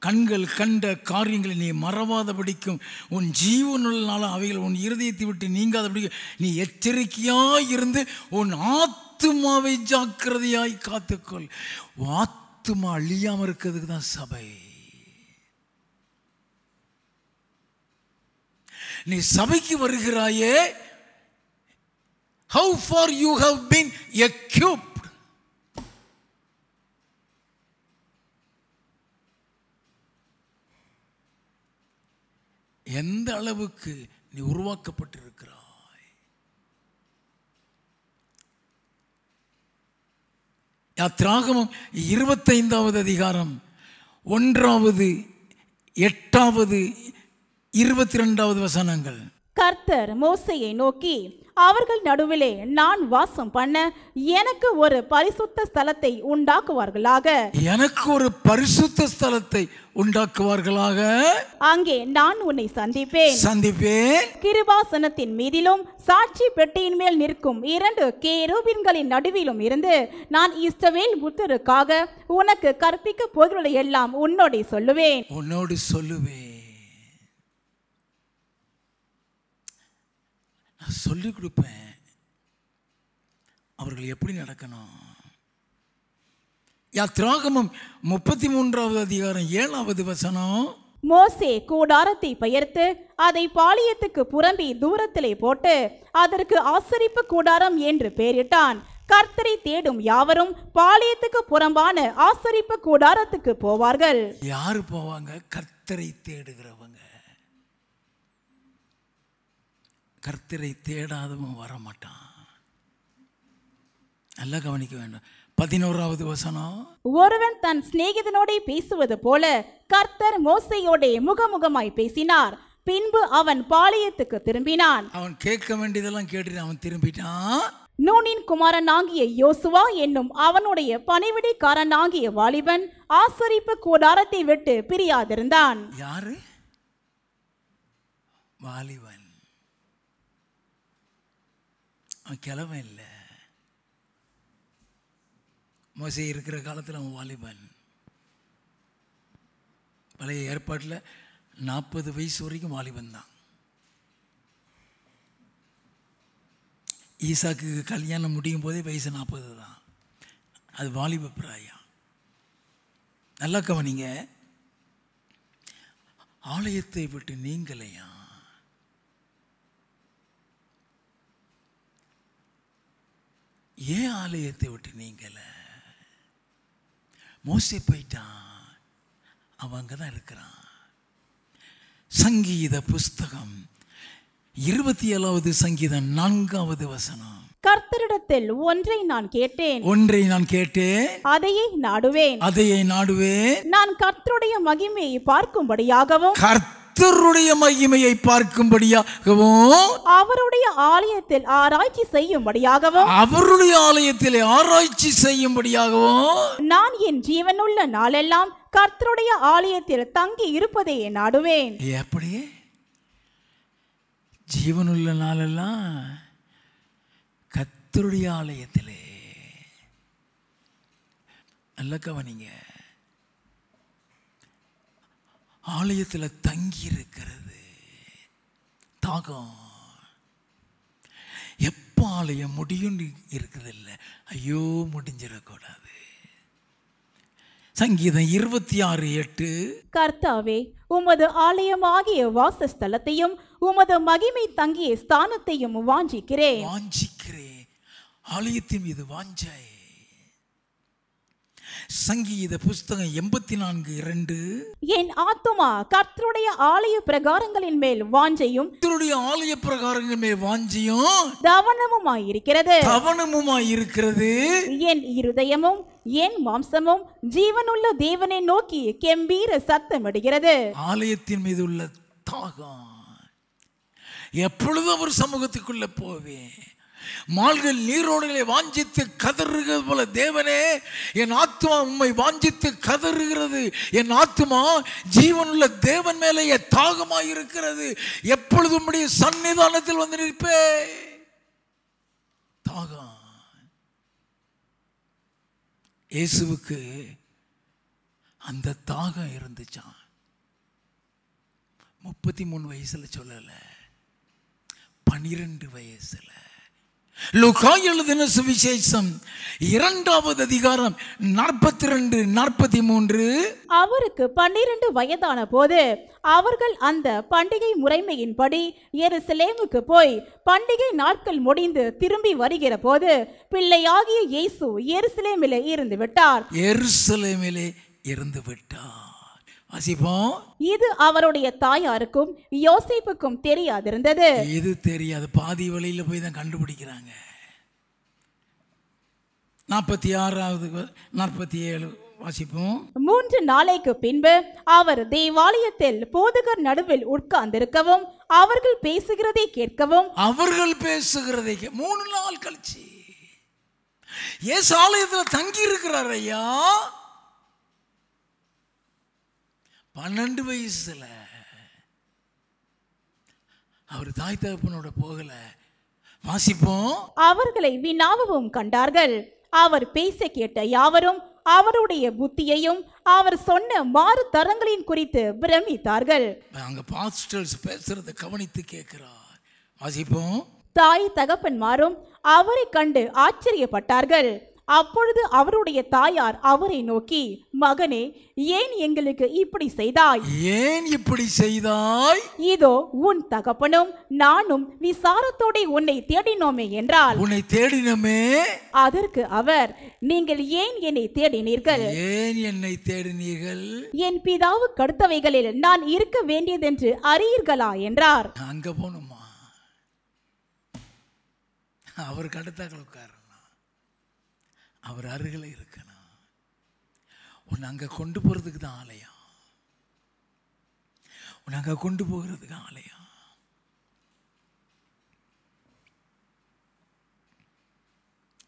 கண்கள் கண்ட காரியங்களை நீ மறவாதபடிக்கும் உன் ஜீவனுள்ள அவைகள் உன் இருதயத்தை விட்டு நீங்காதபடிக்கும் நீ எச்சரிக்கையாய் இருந்து உன் ஆத்துமாவை ஜாக்கிரதையாய் காத்துக்கொள். ஆத்துமா அழியாம இருக்கிறதுக்கு தான் சபை. நீ சபைக்கு வருகிறாயே, how far you have been equipped. எந்த அளவுக்கு நீ உருவாக்கப்பட்டிருக்கிறாய். யாத்திராகமம் 25வது அதிகாரம் 1வது 8வது 22வது வசனங்கள். கர்த்தர் மோசேயை நோக்கி அவர்கள் நடுவிலே நான் வாசம் பண்ண எனக்கு ஒரு பரிசுத்த ஸ்தலத்தை உண்டாக்குவார்களாக. எனக்கு ஒரு பரிசுத்த ஸ்தலத்தை உண்டாக்குவார்களாக. அங்கே நான் உன்னை சந்திப்பேன். கிருபாசனத்தின் மீதிலும் சாட்சி பெட்டியின் மேல் நிற்கும் 2 கேருபீன்களின் நடுவிலும் இருந்து நான் இஸ்ரவேல் புத்தருக்காக உனக்கு கற்பிக்க போகிறதை எல்லாம் உன்னோடு சொல்லுவேன். சொல்லிக் கொடுப்பேன். அவர்கள் எப்படி நடக்கணும்? யாத்திராகமம் 33வது அதிகாரம் 7வது வசனம். மோசே கூடாரத்தை பெயர்த்து அதை பாளையத்துக்கு புறம்பி தூரத்திலே போட்டு அதற்கு ஆசரிப்பு கூடாரம் என்று பெயரிட்டான். கர்த்தரை தேடும் யாவரும் பாளையத்துக்கு புறம்பான ஆசரிப்பு கூடாரத்துக்கு போவார்கள். யாரு போவாங்க? கர்த்தரை தேடுகிறவங்க. கர்த்தரை தேடாதவன் வரமாட்டான். நல்லா கவனிக்க வேண்டும். 11வது வசனம். ஒருவன் தன் சிநேகிதனோட பேசுவது போல கர்த்தர் மோசேயோட முகமுகமாய் பேசினார். பின்பு அவன் பாளையத்துக்கு திரும்பினான். அவன் கேட்க வேண்டியதெல்லாம் கேட்டு அவன் திரும்பிட்டான். நூனின் குமாரனாகிய யோசுவா என்னும் அவனுடைய பணிவிடைக்காரனாகிய வாலிபன் ஆசரிப்பு கூடாரத்தை விட்டு பிரியாதிருந்தான். யாரு? வாலிபன். அவன் கிழவன் இல்லை. மோசே இருக்கிற காலத்தில் அவன் வாலிபன். பழைய ஏற்பாட்டில் 40 வயசு வரைக்கும் வாலிபன் தான். ஈசாக்கு கல்யாணம் முடியும் போதே வயசு 40 தான். அது வாலிப பிராயம். நல்லா கவனிங்க. ஆலயத்தை விட்டு நீங்களையா? ஏன் ஆலயத்தை விட்டு நீங்கல? மோசே போயிட்டான், அவன் அங்கே தான் இருக்கிறான். சங்கீத புஸ்தகம் 27வது சங்கீதம் 4வது வசனம். கர்த்தரிடத்தில் ஒன்றை நான் கேட்டேன், அதையே நாடுவேன். நான் கர்த்தருடைய மகிமையை பார்க்கும்படியாகவும் கர்த்தருடைய மகிமையை பார்க்கும்படியாகவும் அவருடைய ஆலயத்தில் ஆராய்ச்சி செய்யும்படியாகவும் நான் என் ஜீவனுள்ள நாளெல்லாம் கர்த்தருடைய ஆலயத்தில் தங்கி இருப்பதையே நாடுவேன். எப்படி? ஜீவனுள்ள நாளெல்லாம் கர்த்தருடைய ஆலயத்திலே. நல்ல கவனிங்க. ஆலயத்தில் தங்கி இருக்கிறது தாகம். எப்போ ஆலயம் முடியும் இருக்குது இல்லை. ஐயோ, முடிஞ்சிடக்கூடாது. சங்கீதம் 26:8. கர்த்தாவே, உமது ஆலயமாகிய வாசஸ்தலத்தையும் உமது மகிமை தங்கிய ஸ்தானத்தையும் வாஞ்சிக்கிறேன். ஆலயத்தின் மீது வாஞ்சை. சங்கீத புஸ்தகம் 84:2. என் ஆத்துமா கர்த்தருடைய ஆலய பிரகாரங்களின் மேல் வாஞ்சையும் தவனமுமாயிருக்கிறது. என் இருதயமும் என் மாம்சமும் ஜீவனுள்ள தேவனை நோக்கி கெம்பீர சத்தமிடுகிறது. ஆலயத்தின் மீது உள்ள தாகம். எப்பொழுதும் ஒரு சமூகத்துக்குள்ள போவேன். மால்கள் நீரோடுகளை வாஞ்சித்து கதறுகிறது போல தேவனே, என் ஆத்மா உம்மை வாஞ்சித்து கதறுகிறது. என் ஆத்மா ஜீவனுள்ள தேவன் மேலேயே தாகமாயிருக்கிறது. எப்பொழுதும் உம்முடைய சன்னிதானத்தில் வந்து நிற்பே. தாகம். இயேசுவுக்கு அந்த தாகம் இருந்துச்சான். 33 வயசுல சொல்லல, 12 வயசுல. லூக்கா எழுதின சுவிசேஷம் 2வது அதிகாரம் 42-43. அவருக்கு 12 வயதான போது அவர்கள் அந்த பண்டிகை முறைமையின்படி எருசலேமுக்கு போய் பண்டிகை நாட்கள் முடிந்து திரும்பி வருகிற போது பிள்ளையாகிய இயேசு எருசலேமிலே இருந்து விட்டார். வாசிப்போம். இது அவருடைய தாயாருக்கும் யோசேப்புக்கும் தெரியாதிருந்தது. இது தெரியாது. பாதி வழியில போய் தான் கண்டுபிடிக்கிறாங்க. 46-47 வாசிப்போம். 3 நாளைக்கு பின்பு அவர் தேவாலயத்தில் போதகர் நடுவில் உட்கார்ந்திருக்கவும் அவர்கள் பேசுகிறதை கேட்கவும் 3 நாள் கழிச்சு இயேசு ஆலயத்தில் தங்கி இருக்கிறார். ஐயா, 12 வயசுல அவர் தாய் தகப்பனோட போகல. வாசிப்போம். அவர்களை வினாவவும் கண்டார்கள். அவர் பேச கேட்ட யாவரும் அவருடைய புத்தியையும் அவர் சொன்ன மாறு தரங்களின் குறித்து பிரமித்தார்கள். அங்க பாஸ்டர்ஸ் பேசுறத கவனித்து கேட்கிறார். வாசிப்போம். தாய் தகப்பன்மாரும் அவரை கண்டு ஆச்சரியப்பட்டார்கள். அப்பொழுது அவருடைய தாயார் அவரை நோக்கி, மகனே, ஏன் எங்களுக்கு இப்படி செய்தாய்? இதோ உன் தகப்பனும் நானும் விசாரத்தோட உன்னை தேடினோமே என்றால். உன்னை தேடினோமே. அதற்கு அவர், நீங்கள் ஏன் என்னை தேடினீர்கள்? என் பிதாவுக்கு அடுத்தவைகளில் நான் இருக்க வேண்டியதென்று அறியீர்களா என்றார். அங்க போனுமா? அவருக்கு அடுத்தாக்கள் உட்கார, அவர் அருகில் இருக்கணும். உன்னை அங்கே கொண்டு போகிறதுக்கு தான் ஆலயம். உன்னை அங்கே கொண்டு போகிறதுக்கு ஆலயம்.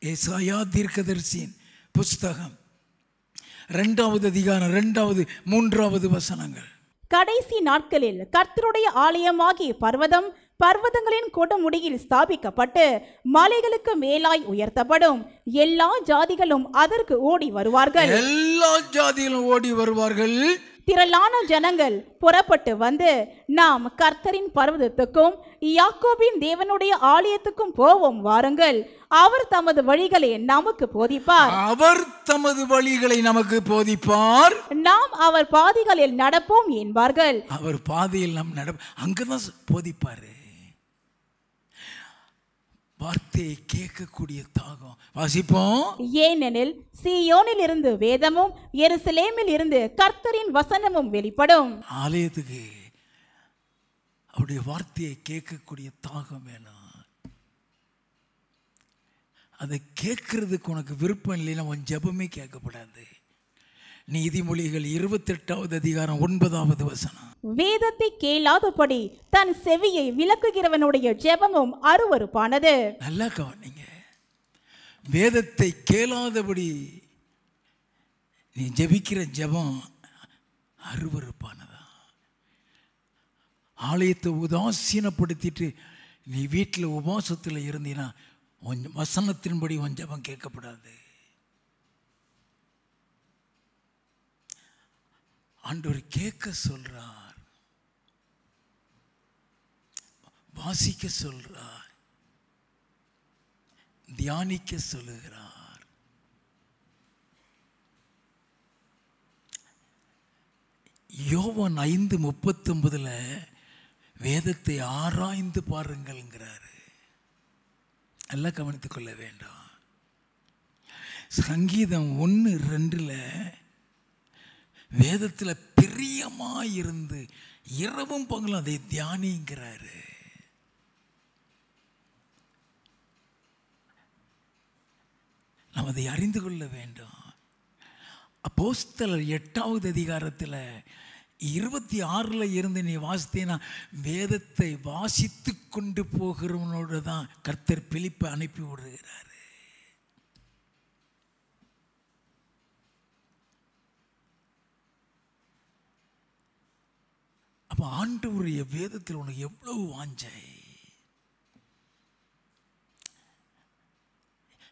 ஏசாயா தீர்க்கதரிசியின் புஸ்தகம் 2வது அதிகாரம் 2வது 3வது வசனங்கள். கடைசி நாட்களில் கர்த்தருடைய ஆலயமாகிய பர்வதங்களின் கொடுமுடியில் ஸ்தாபிக்கப்பட்டு மலைகளுக்கு மேலாய் உயர்த்தப்படும். எல்லா ஜாதிகளும் அதற்கு ஓடி வருவார்கள். எல்லா ஜாதிகளும் ஓடி வருவார்கள். திரளான ஜனங்கள் புறப்பட்டு வந்து, நாம் கர்த்தரின் பர்வதத்துக்கும் யாக்கோபின் தேவனுடைய ஆலயத்துக்கும் போவோம் வாருங்கள், அவர் தமது வழிகளை நமக்கு போதிப்பார். அவர் தமது வழிகளை நமக்கு போதிப்பார். நாம் அவர் பாதைகளில் நடப்போம் என்பார்கள். அவர் பாதையில் நாம் அங்கதான் போதிப்பாரு. வார்த்தையை கேட்கக்கூடிய தாகம். வாசிப்போம். ஏனெனில் சீயோனில் இருந்து வேதமும் எருசலேமில் இருந்து கர்த்தரின் வசனமும் வெளிப்படும். ஆலயத்துக்கு அவருடைய வார்த்தையை கேட்கக்கூடிய தாகம் வேணும். அதை கேட்கறதுக்கு உனக்கு விருப்பம் இல்லைன்னா உன் ஜெபமே கேட்கப்படாது. நீதிமொழிகள் 28வது அதிகாரம் 9வது வசனம். வேதத்தை கேளாதபடி தன் செவியை விலக்குகிறவனுடைய ஜெபமும் அருவருப்பானது. நல்லா கவனிங்க. வேதத்தை கேளாதபடி நீ ஜெபிக்கிற ஜெபம் அருவருப்பானதா. ஆலயத்தை உதாசீனப்படுத்திட்டு நீ வீட்டில் உபவாசத்தில் இருந்தீன்னா உன் வசனத்தின்படி உன் ஜெபம் கேட்கப்படாது. ஆண்டவர் கேட்க சொல்றார், வாசிக்க சொல்றார், தியானிக்க சொல்லுகிறார். யோவான் 5:39 வேதத்தை ஆராய்ந்து பாருங்கள்ங்கிறாரு. நல்லா கவனித்துக் கொள்ள வேண்டாம். சங்கீதம் 1:2 வேதத்தில் பிரியமாயிருந்து இரவும் பகலும் அதை தியானிங்கிறாரு. நாம் அதை அறிந்து கொள்ள வேண்டும். அப்போஸ்தலர் 8வது அதிகாரத்தில் 26 இருந்து நீ வாசித்தீன்னா வேதத்தை வாசித்து கொண்டு போகிறவனோடு தான் கர்த்தர் பிலிப்பை அனுப்பி விடுகிறார். அப்போ ஆண்டவருடைய வேதத்தில் உனக்கு எவ்வளவு வாஞ்சை.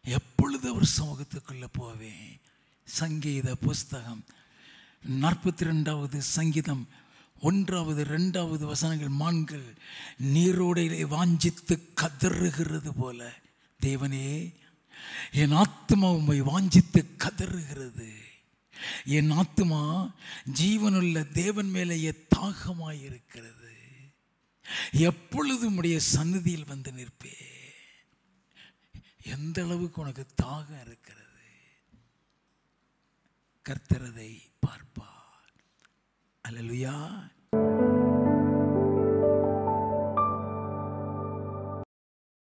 எப்பொழுது அவர் சமூகத்துக்குள்ள போவேன். சங்கீத புஸ்தகம் 42வது சங்கீதம் 1வது 2வது வசனங்கள். மான்கள் நீரோடையிலே வாஞ்சித்து கதறுகிறது போல தேவனே என் ஆத்மா உம்மை வாஞ்சித்து கதறுகிறது. என் ஆத்துமா ஜீவனுள்ள தேவன் மேலேயே தாகமாயிருக்கிறது. எப்பொழுதும் உடைய சந்நிதியில் வந்து நிற்பே. எந்த அளவுக்கு உனக்கு தாகம் இருக்கிறது, கர்த்தர் அதை பார்ப்பார். அல்லேலூயா.